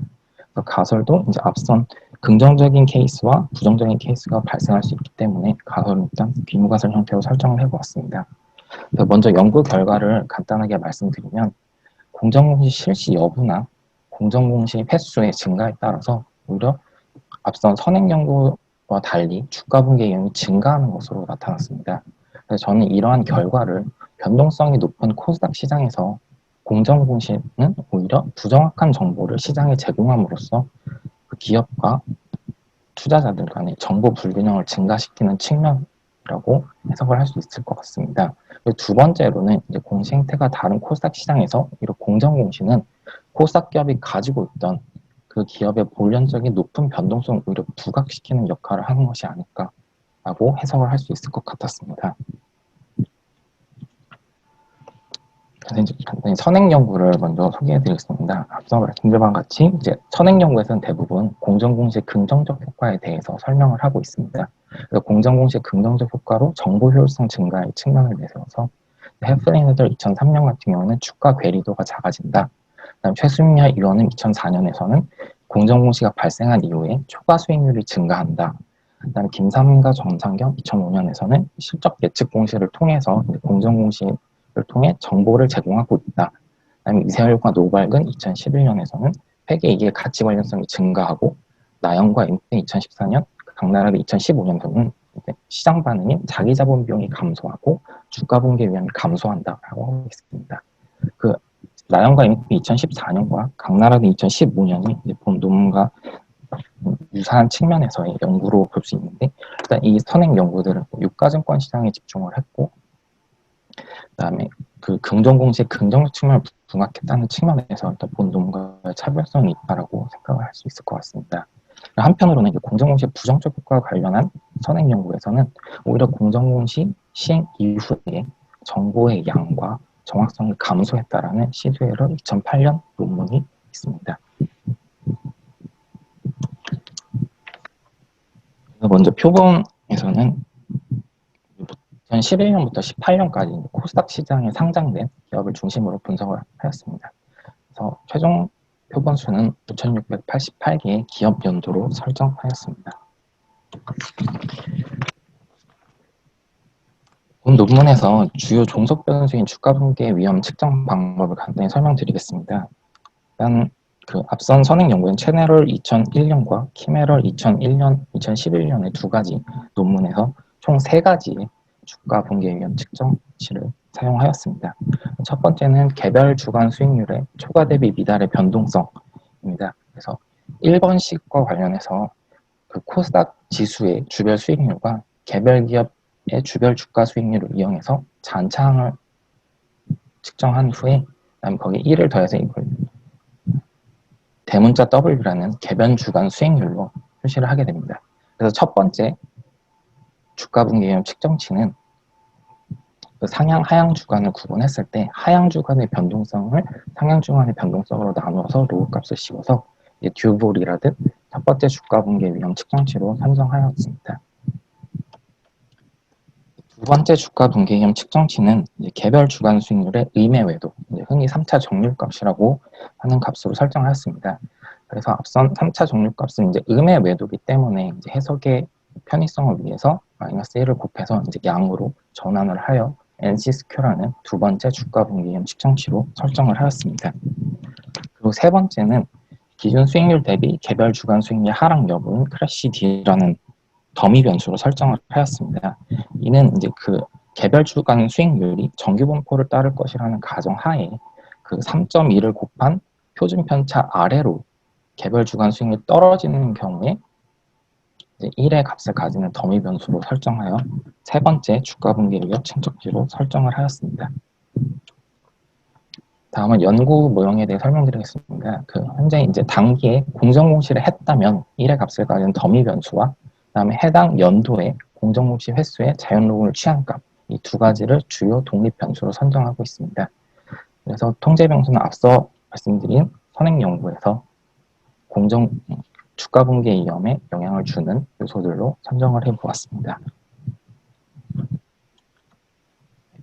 가설도 이제 앞선 긍정적인 케이스와 부정적인 케이스가 발생할 수 있기 때문에 가설은 일단 귀무가설 형태로 설정을 해보았습니다. 먼저 연구 결과를 간단하게 말씀드리면 공정공시 실시 여부나 공정공시 횟수의 증가에 따라서 오히려 앞선 선행연구와 달리 주가 붕괴 위험이 증가하는 것으로 나타났습니다. 그래서 저는 이러한 결과를 변동성이 높은 코스닥 시장에서 공정공시는 오히려 부정확한 정보를 시장에 제공함으로써 그 기업과 투자자들 간의 정보 불균형을 증가시키는 측면이라고 해석을 할 수 있을 것 같습니다. 그리고 두 번째로는 이제 공시 행태가 다른 코스닥 시장에서 이런 공정공시는 코스닥 기업이 가지고 있던 그 기업의 본연적인 높은 변동성을 오히려 부각시키는 역할을 하는 것이 아닐까라고 해석을 할 수 있을 것 같았습니다. 그래서 이제 간단히 선행 연구를 먼저 소개해드리겠습니다. 앞서 말씀드린 바와 같이 이제 선행 연구에서는 대부분 공정공시의 긍정적 효과에 대해서 설명을 하고 있습니다. 그래서 공정공시의 긍정적 효과로 정보 효율성 증가의 측면을 내세워서 헤플레이너들 2003년 같은 경우는 주가 괴리도가 작아진다. 그다음 최수민열 의원은 2004년에서는 공정공시가 발생한 이후에 초과 수익률이 증가한다. 그다음 김삼인과 정상경 2005년에서는 실적 예측 공시를 통해서 공정공시를 통해 정보를 제공하고 있다. 그다음에 이세열과 노발근 2011년에서는 회계이익의 가치 관련성이 증가하고 나영과 임대 2014년, 강나라의 2015년도는 시장 반응인 자기 자본 비용이 감소하고 주가 붕괴 위험이 감소한다라고 하고 있습니다. 그 나영과 임대 2014년과 강나라의 2015년이 본 논문과 유사한 측면에서의 연구로 볼 수 있는데 일단 이 선행 연구들은 유가증권 시장에 집중을 했고 그다음에 그 긍정공시의 긍정적 측면을 부각했다는 측면에서 일단 본 논문과 차별성이 있다라고 생각을 할 수 있을 것 같습니다. 한편으로는 공정공시의 부정적 효과와 관련한 선행 연구에서는 오히려 공정공시 시행 이후에 정보의 양과 정확성이 감소했다라는 시드웨러 2008년 논문이 있습니다. 먼저 표본에서는 2011년부터 18년까지 코스닥 시장에 상장된 기업을 중심으로 분석을 하였습니다. 그래서 최종 표본 수는 5,688개의 기업 연도로 설정하였습니다. 본 논문에서 주요 종속 변수인 주가 붕괴 위험 측정 방법을 간단히 설명드리겠습니다. 일단 그 앞선 선행 연구인 체네럴 2001년과 키메럴 2011년의 두 가지 논문에서 총 3가지의 주가 붕괴 위험 측정치를 사용하였습니다. 첫 번째는 개별 주간 수익률의 초과 대비 미달의 변동성입니다. 그래서 1번식과 관련해서 그 코스닥 지수의 주별 수익률과 개별 기업의 주별 주가 수익률을 이용해서 잔차항을 측정한 후에 그다음 거기에 1을 더해서 이걸 대문자 W라는 개별 주간 수익률로 표시를 하게 됩니다. 그래서 첫 번째 주가 붕괴 위험 측정치는 그 상향, 하향 주간을 구분했을 때 하향 주간의 변동성을 상향 주간의 변동성으로 나누어서 로우 값을 씌워서 듀볼이라듯 첫 번째 주가 붕괴 위험 측정치로 선정하였습니다. 두 번째 주가 붕괴 위험 측정치는 개별 주간 수익률의 의매외도, 흔히 3차 정률값이라고 하는 값으로 설정하였습니다. 그래서 앞선 3차 정률값은 의매외도이기 때문에 해석의 편의성을 위해서 마이너스 1을 곱해서 양으로 전환을 하여 NC스큐라는 두 번째 주가 분기점 측정치로 설정을 하였습니다. 그리고 세 번째는 기준 수익률 대비 개별 주간 수익률 하락 여부인 크래시 D라는 더미 변수로 설정을 하였습니다. 이는 이제 그 개별 주간 수익률이 정규 분포를 따를 것이라는 가정 하에 그 3.2를 곱한 표준 편차 아래로 개별 주간 수익률이 떨어지는 경우에 이제 1의 값을 가지는 더미 변수로 설정하여 세 번째 주가 분기율 측정치로 설정을 하였습니다. 다음은 연구 모형에 대해 설명드리겠습니다. 현재 이제 단기에 공정공시를 했다면 1의 값을 가진 더미 변수와 그다음에 해당 연도에 공정공시 횟수의 자연로그를 취한 값, 이 두 가지를 주요 독립 변수로 선정하고 있습니다. 그래서 통제 변수는 앞서 말씀드린 선행 연구에서 주가 분기의 위험에 영향을 주는 요소들로 선정을 해보았습니다.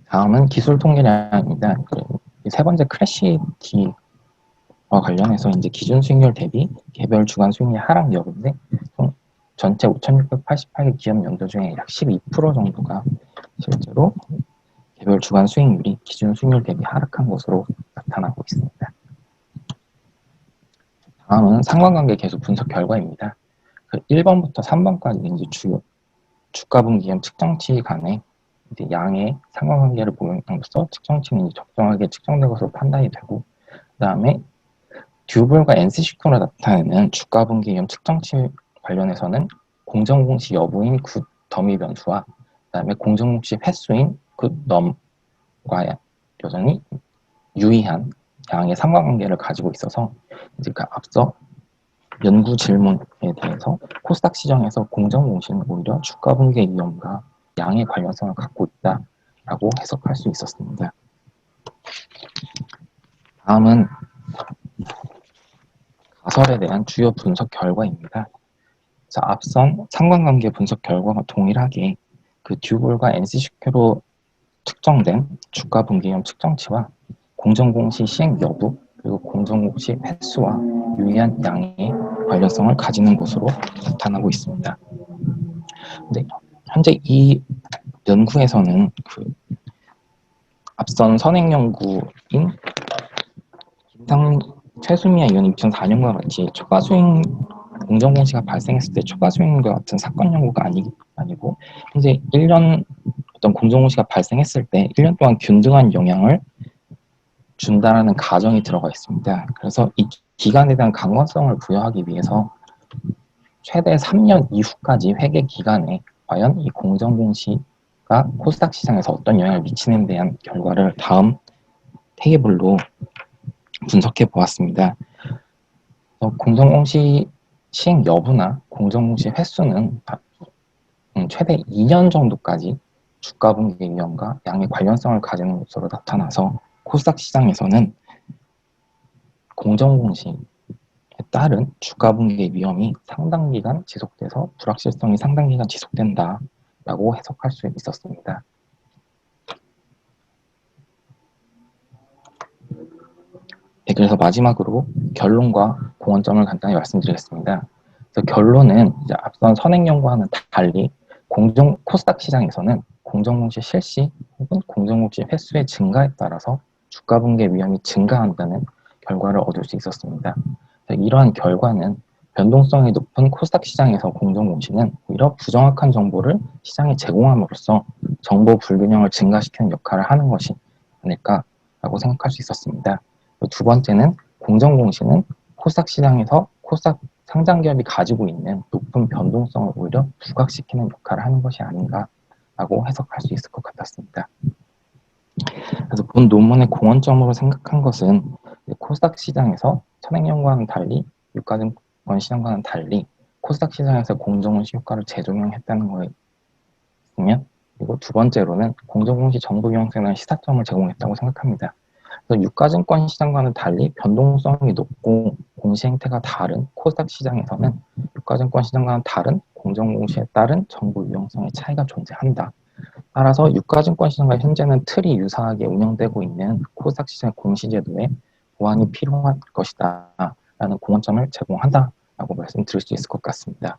다음은 기술 통계량입니다. 세 번째 크래시 D와 관련해서 이제 기준 수익률 대비 개별 주간 수익률 하락 여부인데 전체 5,688개 기업 연도 중에 약 12% 정도가 실제로 개별 주간 수익률이 기준 수익률 대비 하락한 것으로 나타나고 있습니다. 다음은 상관관계 계수 분석 결과입니다. 1번부터 3번까지 이제 주요 주가 분기점 측정치 간의 이제 양의 상관관계를 보면서 측정치는 적정하게 측정된 것으로 판단이 되고, 그다음에 듀블과 NC식으로 나타내는 주가 분기점 측정치 관련해서는 공정공시 여부인 굿 더미 변수와 그다음에 공정공시 횟수인 굿 넘과 여전히 유의한 양의 상관관계를 가지고 있어서 이제 그 앞서 연구 질문에 대해서 코스닥 시장에서 공정공시는 오히려 주가 분기의 위험과 양의 관련성을 갖고 있다라고 해석할 수 있었습니다. 다음은 가설에 대한 주요 분석 결과입니다. 자, 앞선 상관관계 분석 결과와 동일하게 그 듀블과 NC식으로 측정된 주가 분기점 측정치와 공정공시 시행 여부 그리고 공정공시 횟수와 유의한 양의 관련성을 가지는 것으로 나타나고 있습니다. 근데 현재 이 연구에서는 그 앞선 선행 연구인 최수미아 의원 2004년과 같이 초과 수익 공정공시가 발생했을 때 초과 수익과 같은 사건 연구가 아니고 현재 1년 어떤 공정공시가 발생했을 때 1년 동안 균등한 영향을 준다라는 가정이 들어가 있습니다. 그래서 이 기간에 대한 강건성을 부여하기 위해서 최대 3년 이후까지 회계 기간에 과연 이 공정공시가 코스닥 시장에서 어떤 영향을 미치는 데 대한 결과를 다음 테이블로 분석해 보았습니다. 공정공시 시행 여부나 공정공시 횟수는 최대 2년 정도까지 주가 분기 위험과 양의 관련성을 가지는 것으로 나타나서 코스닥 시장에서는 공정공시에 따른 주가 분기의 위험이 상당 기간 지속돼서 불확실성이 상당 기간 지속된다라고 해석할 수 있었습니다. 네, 그래서 마지막으로 결론과 공헌점을 간단히 말씀드리겠습니다. 그래서 결론은 이제 앞선 선행 연구와는 달리 코스닥 시장에서는 공정공시 실시 혹은 공정공시 횟수의 증가에 따라서 주가 분기의 위험이 증가한다는 결과를 얻을 수 있었습니다. 이러한 결과는 변동성이 높은 코스닥 시장에서 공정공시는 오히려 부정확한 정보를 시장에 제공함으로써 정보 불균형을 증가시키는 역할을 하는 것이 아닐까라고 생각할 수 있었습니다. 두 번째는 공정공시는 코스닥 시장에서 코스닥 상장기업이 가지고 있는 높은 변동성을 오히려 부각시키는 역할을 하는 것이 아닌가라고 해석할 수 있을 것 같았습니다. 그래서 본 논문의 공헌점으로 생각한 것은 코스닥 시장에서 선행연구와는 달리 유가증권 시장과는 달리 코스닥 시장에서 공정공시 효과를 재조명했다는 거였으면, 그리고 두 번째로는 공정공시 정보 유용성에 대한 시사점을 제공했다고 생각합니다. 그래서 유가증권 시장과는 달리 변동성이 높고 공시 행태가 다른 코스닥 시장에서는 유가증권 시장과는 다른 공정공시에 따른 정보 유용성의 차이가 존재한다. 따라서 유가증권 시장과 현재는 틀이 유사하게 운영되고 있는 코스닥 시장의 공시제도에 보완이 필요할 것이다 라는 공헌점을 제공한다라고 말씀드릴 수 있을 것 같습니다.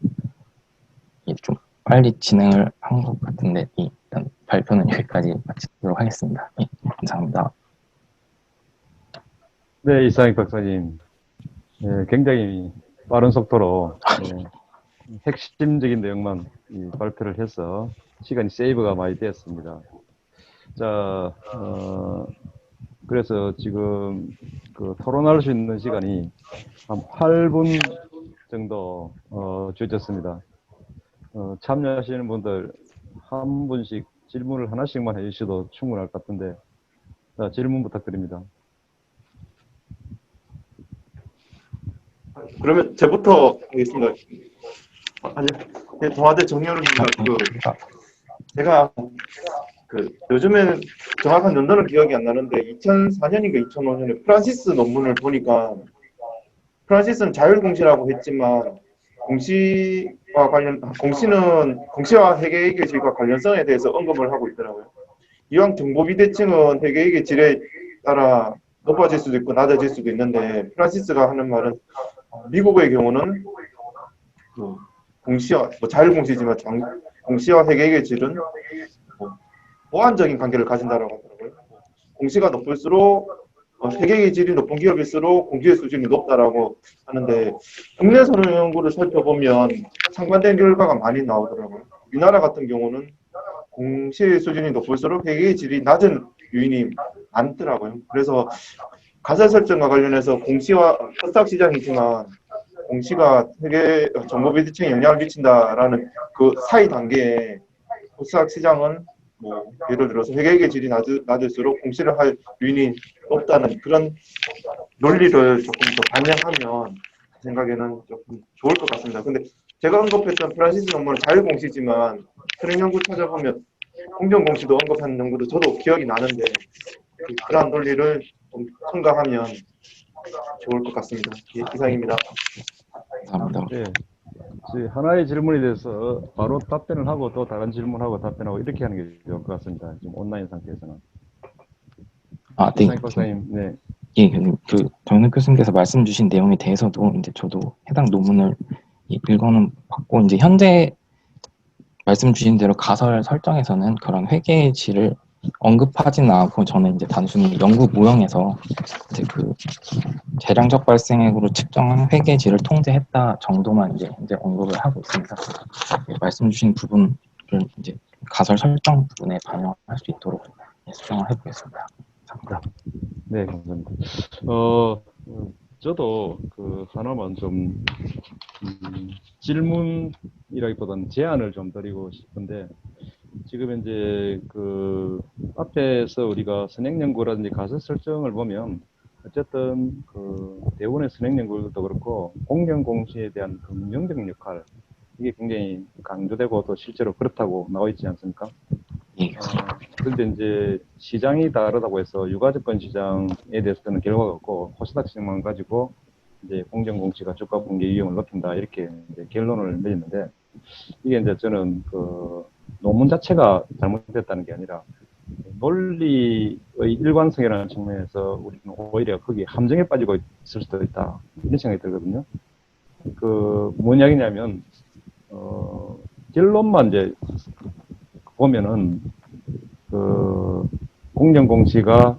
좀 빨리 진행을 한 것 같은데 이 일단 발표는 여기까지 마치도록 하겠습니다. 예, 감사합니다. 네, 이상익 박사님. 예, 굉장히 빠른 속도로 핵심적인 내용만 발표를 해서 시간이 세이브가 많이 되었습니다. 자, 그래서 지금 그 토론할 수 있는 시간이 한 8분 정도 주어졌습니다. 참여하시는 분들 한 분씩 질문을 하나씩만 해주셔도 충분할 것 같은데, 자, 질문 부탁드립니다. 그러면 저부터 하겠습니다. 아니요. 네, 동아대 정여루입니다. 제가 요즘에는 정확한 연도는 기억이 안 나는데 2004년인가 2005년에 프란시스 논문을 보니까 프란시스는 자율공시라고 했지만 공시와 회계이익의 질과 관련성에 대해서 언급을 하고 있더라고요. 이왕 정보비대칭은 회계이익의 질에 따라 높아질 수도 있고 낮아질 수도 있는데 프란시스가 하는 말은 미국의 경우는 공시와 자율공시지만 공시와 회계이익의 질은 보완적인 관계를 가진다라고 하더라고요. 공시가 높을수록 회계의 질이 높은 기업일수록 공시의 수준이 높다라고 하는데 국내 선호 연구를 살펴보면 상반된 결과가 많이 나오더라고요. 우리나라 같은 경우는 공시의 수준이 높을수록 회계의 질이 낮은 요인이 많더라고요. 그래서 가설 설정과 관련해서 공시와 코스닥 시장이지만 공시가 회계 정보비대칭에 영향을 미친다라는 그 사이 단계에 코스닥 시장은 예를 들어서 회계의 질이 낮을수록 공시를 할 요인이 높다는 그런 논리를 조금 더 반영하면 제 생각에는 조금 좋을 것 같습니다. 근데 제가 언급했던 프란시스 논문은 자율공시지만 트랙 연구 찾아보면 공정공시도 언급한 연구도 저도 기억이 나는데 그러한 논리를 좀 첨가하면 좋을 것 같습니다. 예, 이상입니다. 감사합니다. 네. 하나의 질문에 대해서 바로 답변을 하고 또 다른 질문하고 답변하고 이렇게 하는 게 좋을 것 같습니다. 지금 온라인 상태에서는. 네. 이상익 박사님, 네. 예, 정은혁 교수님께서 말씀 주신 내용에 대해서도 이제 저도 해당 논문을 읽어는 봤고, 이제 현재 말씀 주신 대로 가설 설정에서는 그런 회계의 질을 언급하지는 않고 저는 이제 단순히 연구 모형에서 이제 재량적 발생액으로 측정한 회계의 질을 통제했다 정도만 이제 언급을 하고 있습니다. 말씀 주신 부분을 이제 가설 설정 부분에 반영할 수 있도록 수정을 해보겠습니다. 감사합니다. 네, 감사합니다. 저도 하나만 좀 질문이라기보다는 제안을 좀 드리고 싶은데, 지금 이제 앞에서 우리가 선행연구라든지 가설 설정을 보면 어쨌든 대부분의 선행연구들도 그렇고 공정공시에 대한 긍정적인 역할, 이게 굉장히 강조되고 또 실제로 그렇다고 나와 있지 않습니까? 그런데 이제 시장이 다르다고 해서 유가증권 시장에 대해서는 결과가 없고 코스닥 시장만 가지고 이제 공정공시가 주가 공개 위험을 높인다 이렇게 이제 결론을 내렸는데, 이게 이제 저는 논문 자체가 잘못됐다는 게 아니라 논리의 일관성이라는 측면에서 우리는 오히려 거기 함정에 빠지고 있을 수도 있다 이런 생각이 들거든요. 뭔 이야기냐면 결론만 이제 보면은 공정공시가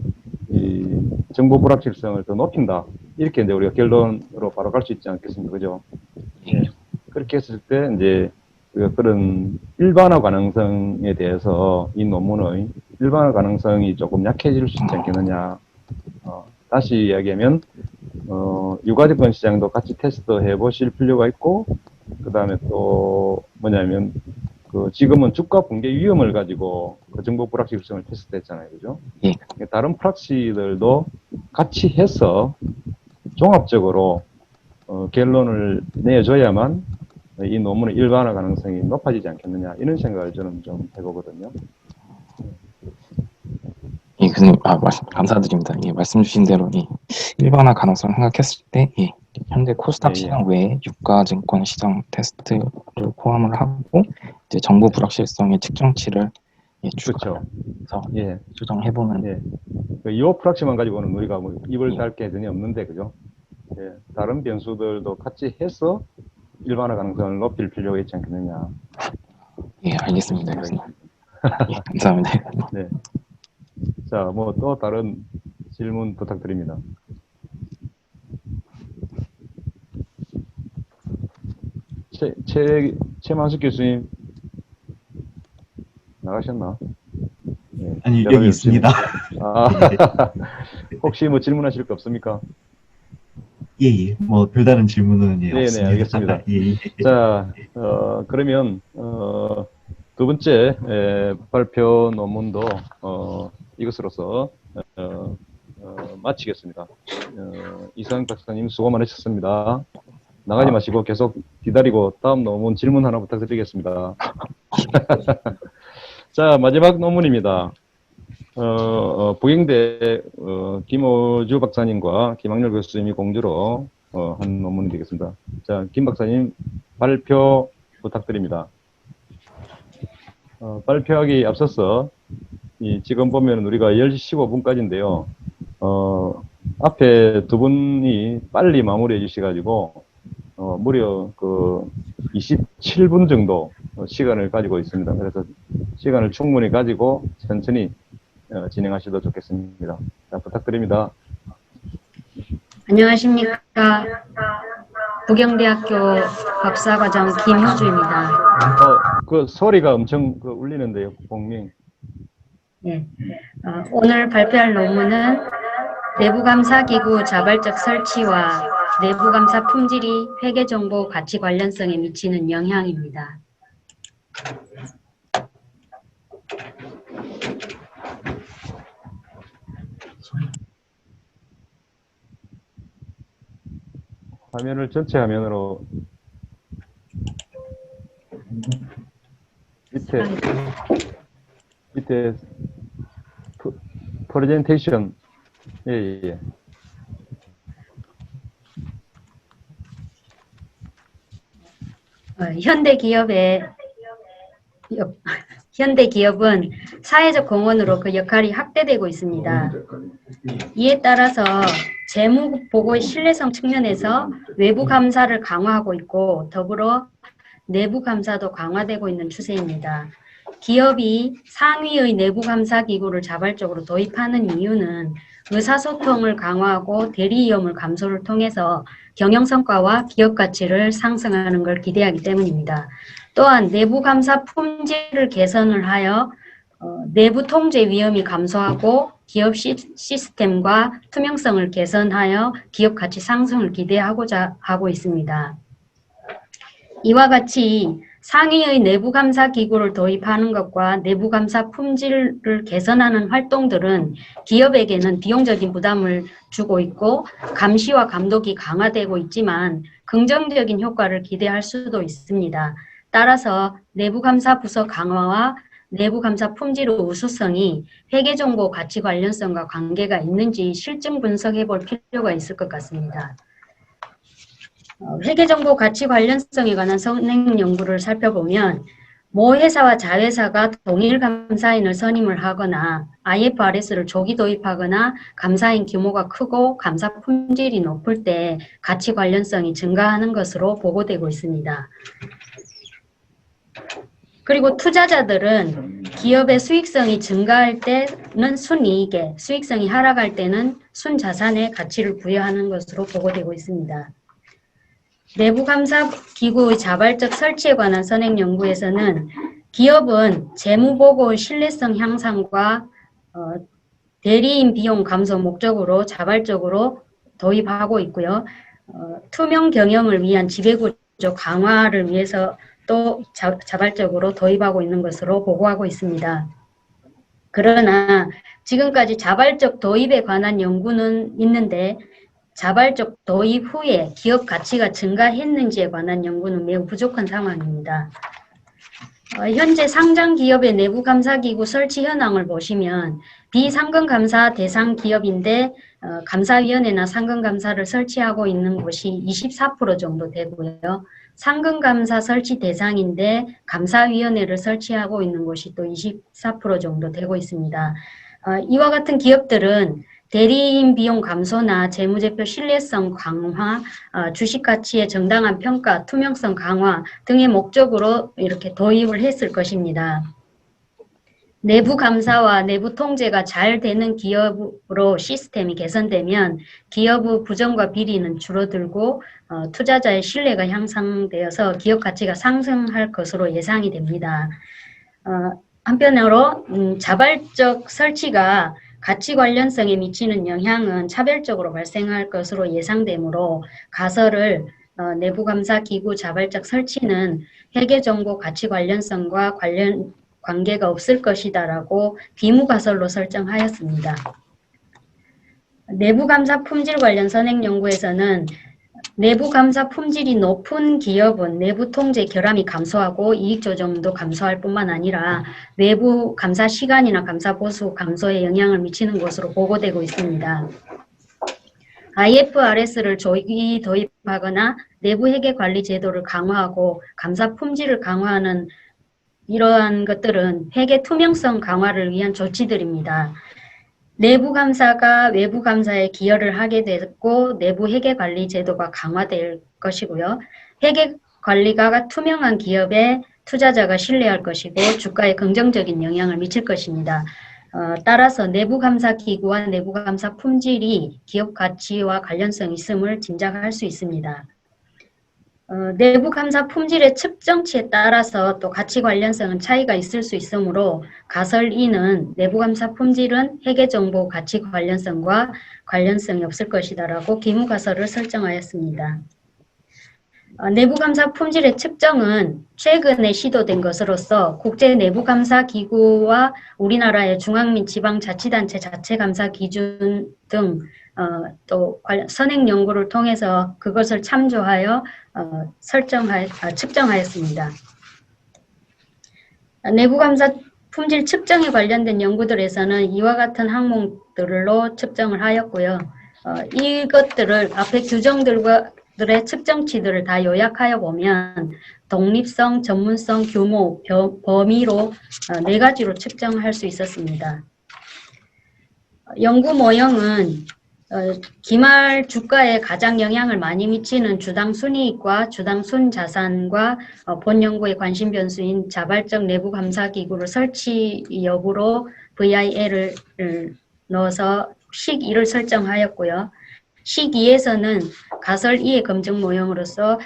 이 정보 불확실성을 더 높인다 이렇게 이제 우리가 결론으로 바로 갈 수 있지 않겠습니까, 그죠? 예. 그렇게 했을 때 이제 우리가 그런 일반화 가능성에 대해서 이 논문의 일반화 가능성이 조금 약해질 수 있지 않겠느냐. 다시 이야기하면 유가증권 시장도 같이 테스트해 보실 필요가 있고, 그 다음에 또 뭐냐면 지금은 주가 붕괴 위험을 가지고 정보 불확실성을 테스트했잖아요, 그죠? 예. 다른 프락시들도 같이 해서 종합적으로 결론을 내줘야만 이 논문의 일반화 가능성이 높아지지 않겠느냐 이런 생각을 저는 좀 해보거든요. 예, 교수님, 감사드립니다. 예, 말씀 주신 대로 일반화 가능성 생각했을 때 현재 코스닥 시장 외에 유가증권 시장 테스트를 포함을 하고 이제 정보 불확실성의 측정치를 추가해서 수정해보면 이 프락시만 가지고는 우리가 입을 달 게 전혀 없는데, 그죠? 예, 다른 변수들도 같이 해서 일반화 가능성을 높일 필요가 있지 않겠느냐. 예, 알겠습니다. 교수님. 예, 감사합니다. 네. 자, 뭐 또 다른 질문 부탁드립니다. 최만숙 교수님 나가셨나? 네, 아니, 대답이 여기 있습니다. 아, 혹시 뭐 질문하실 거 없습니까? 예, 예. 뭐, 별다른 질문은 예, 네, 없습니다. 네, 알겠습니다. 예, 예. 자, 그러면 두 번째 발표 논문도 이것으로서 마치겠습니다. 이상 박사님 수고 많으셨습니다. 나가지 마시고 계속 기다리고 다음 논문 질문 하나 부탁드리겠습니다. 자, 마지막 논문입니다. 북경대 김호주 박사님과 김학렬 교수님이 공주로 한 논문이 되겠습니다. 자, 김 박사님 발표 부탁드립니다. 발표하기 앞서서 지금 보면 우리가 10시 15분까지인데요. 앞에 두 분이 빨리 마무리해 주셔가지고 무려 그 27분 정도 시간을 가지고 있습니다. 그래서 시간을 충분히 가지고 천천히 진행하셔도 좋겠습니다. 자, 부탁드립니다. 안녕하십니까. 북경대학교 박사과정 김효주입니다. 그 소리가 엄청 울리는데요, 복명. 네. 오늘 발표할 논문은 내부감사기구 자발적 설치와 내부감사 품질이 회계정보 가치 관련성에 미치는 영향입니다. 화면을 전체 화면으로 밑에 프레젠테이션 예. 현대 기업은 사회적 공헌으로 그 역할이 확대되고 있습니다. 이에 따라서 재무 보고의 신뢰성 측면에서 외부 감사를 강화하고 있고 더불어 내부 감사도 강화되고 있는 추세입니다. 기업이 상위의 내부 감사 기구를 자발적으로 도입하는 이유는 의사소통을 강화하고 대리 위험을 감소를 통해서 경영 성과와 기업 가치를 상승하는 걸 기대하기 때문입니다. 또한 내부 감사 품질을 개선을 하여 내부 통제 위험이 감소하고 기업 시스템과 투명성을 개선하여 기업 가치 상승을 기대하고자 하고 있습니다. 이와 같이 상위의 내부 감사 기구를 도입하는 것과 내부 감사 품질을 개선하는 활동들은 기업에게는 비용적인 부담을 주고 있고 감시와 감독이 강화되고 있지만 긍정적인 효과를 기대할 수도 있습니다. 따라서 내부 감사 부서 강화와 내부 감사 품질의 우수성이 회계정보 가치 관련성과 관계가 있는지 실증 분석해 볼 필요가 있을 것 같습니다. 회계정보 가치 관련성에 관한 선행 연구를 살펴보면 모 회사와 자회사가 동일 감사인을 선임을 하거나 IFRS를 조기 도입하거나 감사인 규모가 크고 감사 품질이 높을 때 가치 관련성이 증가하는 것으로 보고되고 있습니다. 그리고 투자자들은 기업의 수익성이 증가할 때는 순이익에, 수익성이 하락할 때는 순자산에 가치를 부여하는 것으로 보고되고 있습니다. 내부감사기구의 자발적 설치에 관한 선행 연구에서는 기업은 재무보고의 신뢰성 향상과 대리인 비용 감소 목적으로 자발적으로 도입하고 있고요. 투명 경영을 위한 지배구조 강화를 위해서 또 자발적으로 도입하고 있는 것으로 보고하고 있습니다. 그러나 지금까지 자발적 도입에 관한 연구는 있는데 자발적 도입 후에 기업 가치가 증가했는지에 관한 연구는 매우 부족한 상황입니다. 현재 상장 기업의 내부 감사기구 설치 현황을 보시면 비상근감사 대상 기업인데 감사위원회나 상근감사를 설치하고 있는 곳이 24% 정도 되고요. 상근감사 설치 대상인데 감사위원회를 설치하고 있는 곳이 또 24% 정도 되고 있습니다. 이와 같은 기업들은 대리인 비용 감소나 재무제표 신뢰성 강화, 주식가치의 정당한 평가, 투명성 강화 등의 목적으로 이렇게 도입을 했을 것입니다. 내부 감사와 내부 통제가 잘 되는 기업으로 시스템이 개선되면 기업의 부정과 비리는 줄어들고 투자자의 신뢰가 향상되어서 기업 가치가 상승할 것으로 예상이 됩니다. 한편으로 자발적 설치가 가치 관련성에 미치는 영향은 차별적으로 발생할 것으로 예상되므로 가설을 내부 감사 기구 자발적 설치는 회계 정보 가치 관련성과 관계가 없을 것이다라고 비무가설로 설정하였습니다. 내부감사 품질 관련 선행 연구에서는 내부감사 품질이 높은 기업은 내부 통제 결함이 감소하고 이익 조정도 감소할 뿐만 아니라 외부 감사 시간이나 감사 보수 감소에 영향을 미치는 것으로 보고되고 있습니다. IFRS를 조기 도입하거나 내부 회계 관리 제도를 강화하고 감사 품질을 강화하는 이러한 것들은 회계 투명성 강화를 위한 조치들입니다. 내부 감사가 외부 감사에 기여를 하게 됐고 내부 회계 관리 제도가 강화될 것이고요. 회계 관리가 투명한 기업에 투자자가 신뢰할 것이고 주가에 긍정적인 영향을 미칠 것입니다. 따라서 내부 감사 기구와 내부 감사 품질이 기업 가치와 관련성이 있음을 짐작할 수 있습니다. 내부 감사 품질의 측정치에 따라서 또 가치 관련성은 차이가 있을 수 있으므로 가설 2는 내부 감사 품질은 회계 정보 가치 관련성과 관련성이 없을 것이다라고 기무가설을 설정하였습니다. 내부 감사 품질의 측정은 최근에 시도된 것으로서 국제 내부 감사 기구와 우리나라의 중앙 및 지방 자치단체 자체 감사 기준 등 또 선행 연구를 통해서 그것을 참조하여 측정하였습니다. 내부 감사 품질 측정에 관련된 연구들에서는 이와 같은 항목들로 측정을 하였고요. 이것들을 앞에 규정들의 측정치들을 다 요약하여 보면 독립성, 전문성, 규모, 범위로 4가지로 측정할 수 있었습니다. 연구 모형은 기말 주가에 가장 영향을 많이 미치는 주당 순이익과 주당 순자산과 본 연구의 관심 변수인 자발적 내부 감사 기구를 설치 여부로 VIL을 넣어서 식 2를 설정하였고요. 식 2에서는 가설 2의 검증 모형으로서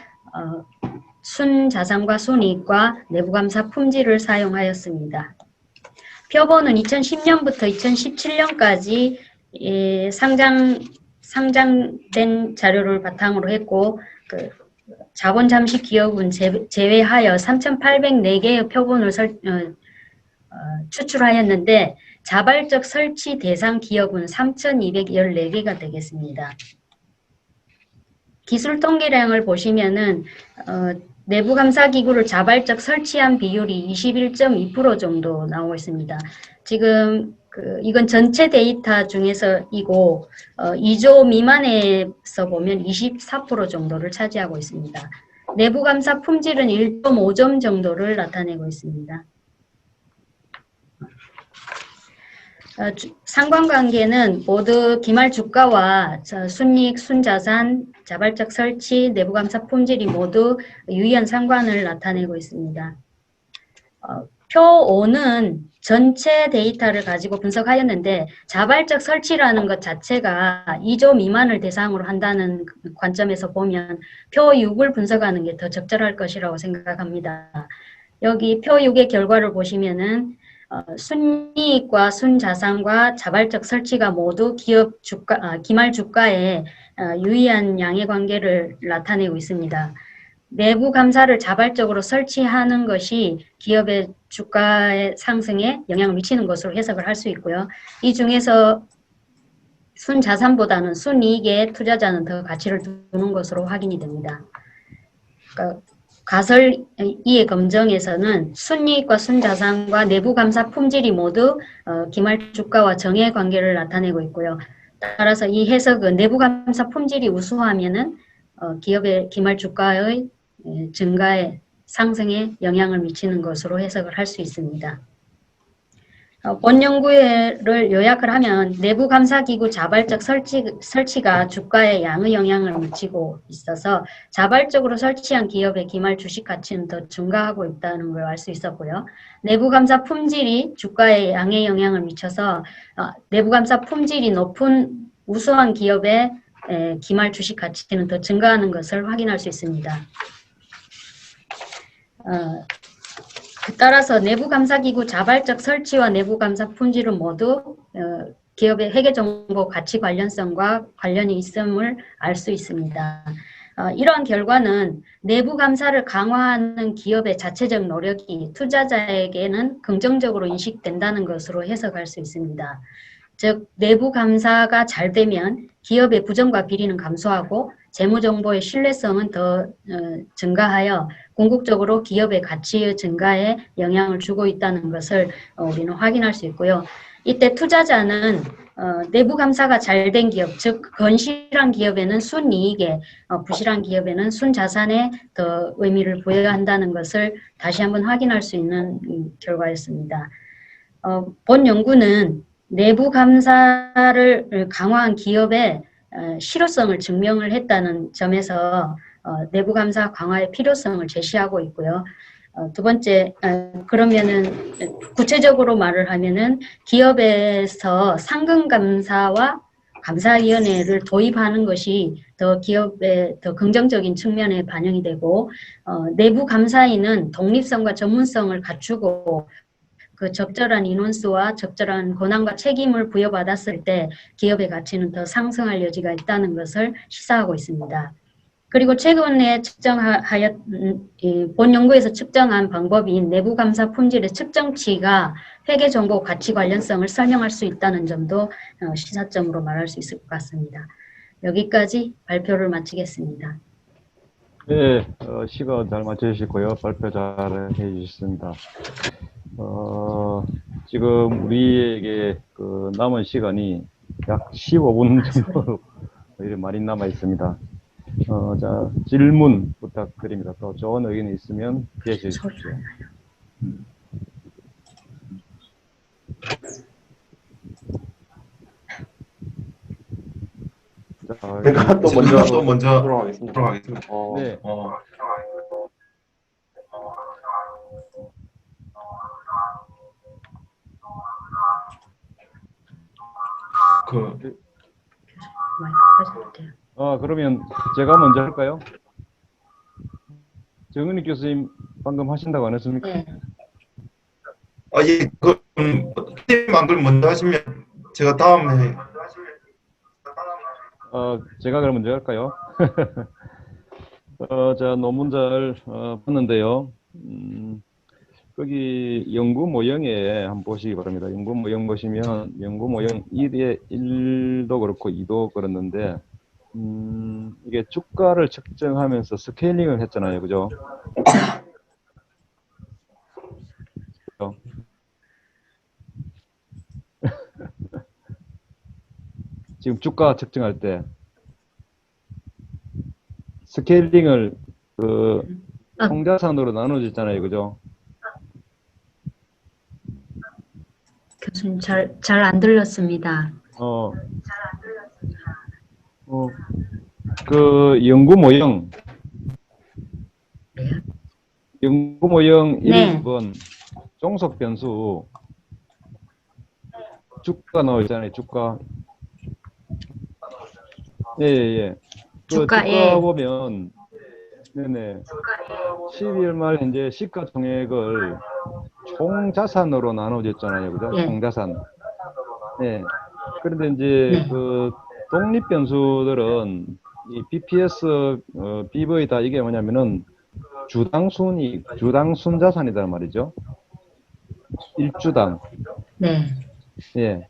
순자산과 순이익과 내부 감사 품질을 사용하였습니다. 표본은 2010년부터 2017년까지 상장된 자료를 바탕으로 했고 자본 잠식 기업은 제외하여 3,804개의 표본을 추출하였는데 자발적 설치 대상 기업은 3,214개가 되겠습니다. 기술 통계량을 보시면은 내부 감사 기구를 자발적 설치한 비율이 21.2% 정도 나오고 있습니다. 지금 이건 전체 데이터 중에서이고 2조 미만에서 보면 24% 정도를 차지하고 있습니다. 내부 감사 품질은 1.5점 정도를 나타내고 있습니다. 상관관계는 모두 기말 주가와 순이익, 순자산, 자발적 설치, 내부 감사 품질이 모두 유의한 상관을 나타내고 있습니다. 표 5는 전체 데이터를 가지고 분석하였는데 자발적 설치라는 것 자체가 2조 미만을 대상으로 한다는 관점에서 보면 표 6을 분석하는 게 더 적절할 것이라고 생각합니다. 여기 표 6의 결과를 보시면은 순이익과 순자산과 자발적 설치가 모두 기업 주가, 기말 주가에 유의한 양의 관계를 나타내고 있습니다. 내부 감사를 자발적으로 설치하는 것이 기업의 주가의 상승에 영향을 미치는 것으로 해석을 할 수 있고요. 이 중에서 순자산보다는 순이익에 투자자는 더 가치를 두는 것으로 확인이 됩니다. 그러니까 가설 2의 검정에서는 순이익과 순자산과 내부 감사 품질이 모두 기말 주가와 정의 관계를 나타내고 있고요. 따라서 이 해석은 내부 감사 품질이 우수하면은 기업의 기말 주가의 증가에 상승에 영향을 미치는 것으로 해석을 할 수 있습니다. 본 연구를 요약을 하면 내부 감사기구 자발적 설치가 주가에 양의 영향을 미치고 있어서 자발적으로 설치한 기업의 기말 주식 가치는 더 증가하고 있다는 걸 알 수 있었고요. 내부 감사 품질이 주가에 양의 영향을 미쳐서 내부 감사 품질이 높은 우수한 기업의 기말 주식 가치는 더 증가하는 것을 확인할 수 있습니다. 따라서 내부감사기구 자발적 설치와 내부감사 품질은 모두 기업의 회계정보 가치 관련성과 관련이 있음을 알 수 있습니다. 이러한 결과는 내부감사를 강화하는 기업의 자체적 노력이 투자자에게는 긍정적으로 인식된다는 것으로 해석할 수 있습니다. 즉 내부감사가 잘 되면 기업의 부정과 비리는 감소하고 재무정보의 신뢰성은 더 증가하여 궁극적으로 기업의 가치의 증가에 영향을 주고 있다는 것을 우리는 확인할 수 있고요. 이때 투자자는 내부 감사가 잘 된 기업, 즉 건실한 기업에는 순이익에, 부실한 기업에는 순자산에 더 의미를 부여야 한다는 것을 다시 한번 확인할 수 있는 결과였습니다. 본 연구는 내부 감사를 강화한 기업의 실효성을 증명을 했다는 점에서 내부 감사 강화의 필요성을 제시하고 있고요. 두 번째, 그러면은 구체적으로 말을 하면은 기업에서 상근 감사와 감사위원회를 도입하는 것이 더 기업의 더 긍정적인 측면에 반영이 되고, 내부 감사인은 독립성과 전문성을 갖추고 그 적절한 인원수와 적절한 권한과 책임을 부여받았을 때 기업의 가치는 더 상승할 여지가 있다는 것을 시사하고 있습니다. 그리고 최근에 본 연구에서 측정한 방법인 내부감사 품질의 측정치가 회계정보 가치 관련성을 설명할 수 있다는 점도 시사점으로 말할 수 있을 것 같습니다. 여기까지 발표를 마치겠습니다. 네, 시간 잘 맞춰주시고요. 발표 잘 해주셨습니다. 지금 우리에게 그 남은 시간이 약 15분 정도 많이 남아 있습니다. 자, 질문 부탁드립니다. 또 좋은 의견이 있으면 기회 주십시오. 자, 제가 또 먼저 들어가겠습니다. 네. 그러면 제가 먼저 할까요? 정은희 교수님 방금 하신다고 안 했습니까? 네. 예, 팀 글 먼저 하시면 제가 다음에. 제가 그럼 먼저 할까요? 자, 논문잘 봤는데요. 거기 연구 모형에 한번 보시기 바랍니다. 연구 모형 보시면 연구 모형 1도 그렇고 2도 그렇는데 이게 주가를 측정하면서 스케일링을 했잖아요. 그죠? 지금 주가 측정할 때 스케일링을 총자산으로 나눠졌잖아요. 그죠? 교수님 잘 안 들렸습니다. 그 연구 모형 1번 종속 변수 주가 나와 있잖아요. 주가. 예. 주가 보면 네네 12월 말 현재 시가 총액을 총자산으로 나눠졌잖아요. 그죠? 예. 총자산. 네. 그런데 이제 그 독립 변수들은 이 BPS, BV 다 이게 뭐냐면은 주당 순이익, 주당 순자산이란 말이죠. 1주당. 네. 예.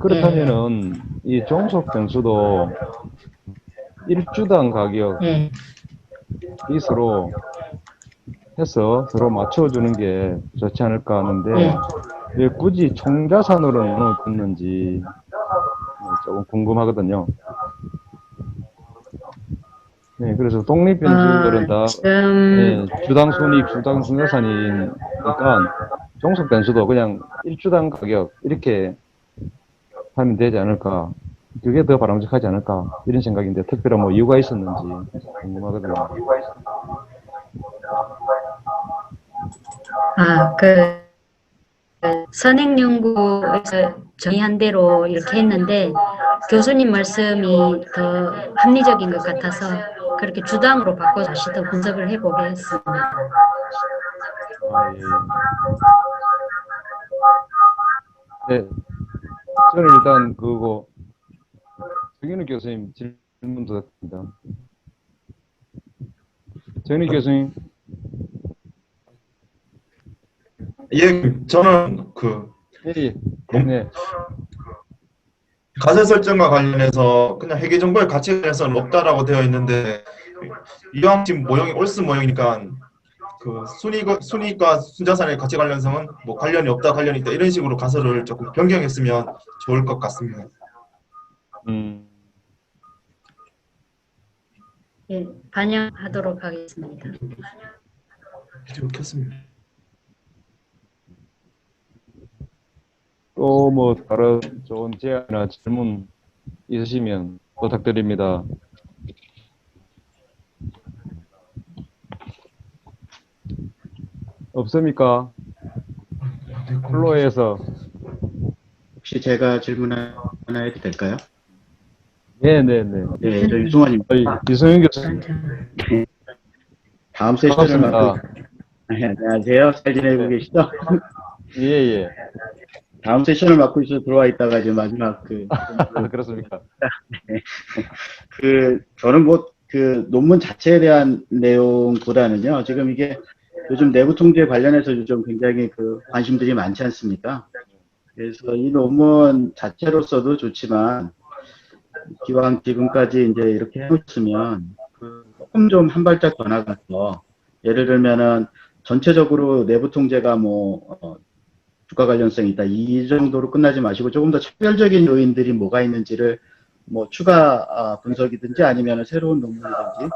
그렇다면은 이 종속 변수도 1주당 가격 빚으로 해서 서로 맞춰주는 게 좋지 않을까 하는데 왜 굳이 총자산으로 나눠줬는지 조금 궁금하거든요. 네, 그래서 독립 변수들은 다 주당 순이익, 주당 순자산이니까 종속 변수도 그냥 1주당 가격 이렇게 하면 되지 않을까. 그게 더 바람직하지 않을까 이런 생각인데 특별한 뭐 이유가 있었는지 궁금하거든요. 선행연구에서 정의한 대로 이렇게 했는데 교수님 말씀이 더 합리적인 것 같아서 그렇게 주당으로 바꿔 다시 더 분석을 해보겠습니다. 아, 예. 네, 저는 일단 그거 정현우 교수님 질문 드렸습니다. 정현우 교수님. 예, 저는 그 예. 네. 가세 설정과 관련해서 그냥 회계 정보의 가치 관련성은 없다라고 되어 있는데 이왕 지금 모형이 올스 모형이니까 그 순이익과 순자산의 가치 관련성은 뭐 관련이 없다, 관련이 있다 이런 식으로 가설을 조금 변경했으면 좋을 것 같습니다. 예, 반영하도록 하겠습니다. 비디오 켰습니다. 또 뭐 다른 좋은 제안이나 질문 있으시면 부탁드립니다. 없습니까? 플로에서. 혹시 제가 질문 하나 해도 될까요? 네네네. 네, 저 유승환입니다. 유승현 교수님. 다음 세션을 반갑습니다. 맡고 안녕하세요. 잘 지내고 네. 계시죠? 예예. 다음 세션을 맡고 있어서 들어와 있다가 이제 마지막 그렇습니까? 저는 뭐 논문 자체에 대한 내용보다는요. 지금 이게 요즘 내부 통제 관련해서 요즘 굉장히 관심들이 많지 않습니까? 그래서 이 논문 자체로서도 좋지만 기왕 지금까지 이제 이렇게 해놓으면 조금 좀 한 발짝 더 나가서 예를 들면은 전체적으로 내부 통제가 주가 관련성이 있다 이 정도로 끝나지 마시고 조금 더 차별적인 요인들이 뭐가 있는지를 추가 분석이든지 아니면 새로운 논문이든지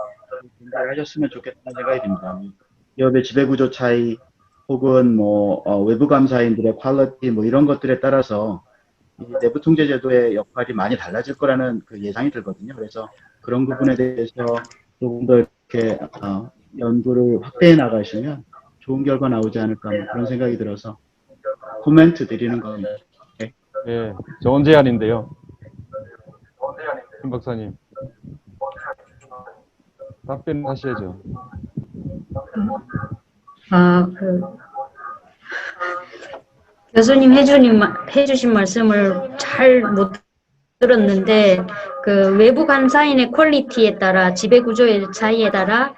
공개하셨으면 좋겠다는 생각이 듭니다. 기업의 지배구조 차이 혹은 외부 감사인들의 퀄리티 이런 것들에 따라서 이 내부 통제 제도의 역할이 많이 달라질 거라는 예상이 들거든요. 그래서 그런 부분에 대해서 조금 더 이렇게 연구를 확대해 나가시면 좋은 결과 나오지 않을까 그런 생각이 들어서 코멘트 드리는 겁니다. 네. 예, 좋은 제안인데요. 김 박사님. 답변 하셔야죠. 교수님 해주신 말씀을 잘 못 들었는데 외부 감사인의 퀄리티에 따라 지배구조의 차이에 따라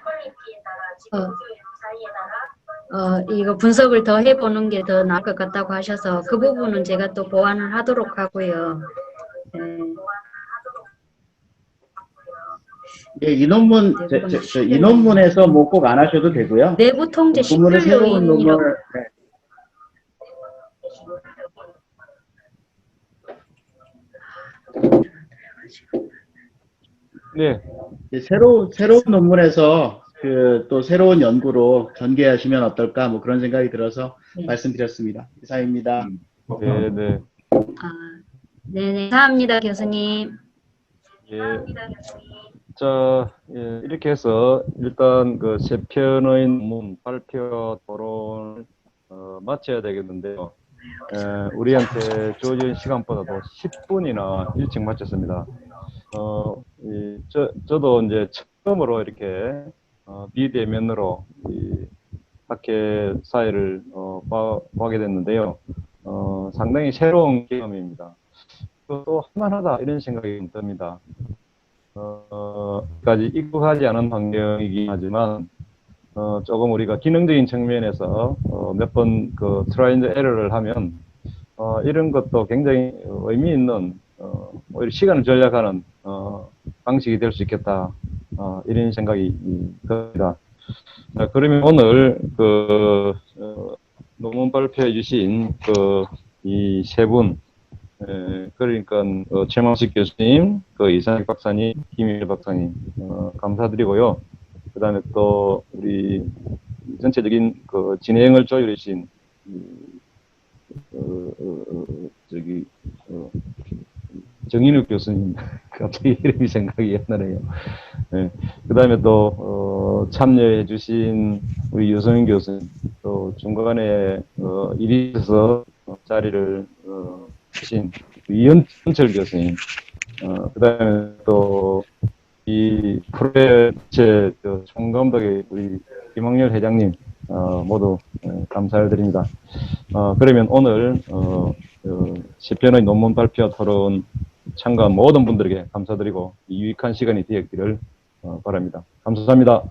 이거 분석을 더 해보는 게 더 나을 것 같다고 하셔서 그 부분은 제가 또 보완을 하도록 하고요. 예, 이 논문에서 꼭 안 하셔도 되고요. 내부 통제 논문을 시출 새로운 요인이라고. 논문을 네. 새로운 논문에서 또 새로운 연구로 전개하시면 어떨까 그런 생각이 들어서 말씀드렸습니다. 이상입니다. 네네. 네네. 감사합니다, 교수님. 예. 자, 예, 이렇게 해서 일단 세 편의 논문 발표 토론을 마쳐야 되겠는데요. 우리한테 주어진 시간보다도 10분이나 일찍 마쳤습니다. 저도 이제 처음으로 이렇게 비대면으로 이 학회 사회를 보게 됐는데요. 상당히 새로운 경험입니다. 또 할만하다 이런 생각이 듭니다. 까지 익숙하지 않은 환경이긴 하지만 조금 우리가 기능적인 측면에서 몇 번 트라이 앤드 에러를 하면 이런 것도 굉장히 의미 있는 오히려 시간을 절약하는 방식이 될 수 있겠다 이런 생각이 듭니다. 그러면 오늘 논문 발표해 주신 이 세 분 그러니까 최만식 교수님, 이상익 박사님, 김일 박사님 감사드리고요. 그다음에 또 우리 전체적인 진행을 조율해 주신 저기 정인욱 교수님 갑자기 이름이 생각이 안 나네요. 네. 그다음에 또 참여해 주신 우리 유성인 교수님, 또 중간에 일이 있어서 자리를 주신 이현철 교수님, 그다음에 또 이 프로의 제 총감독의 우리 김학렬 회장님 모두 감사드립니다. 그러면 오늘 시편의 논문 발표 토론 참가한 모든 분들에게 감사드리고 유익한 시간이 되었기를 바랍니다. 감사합니다.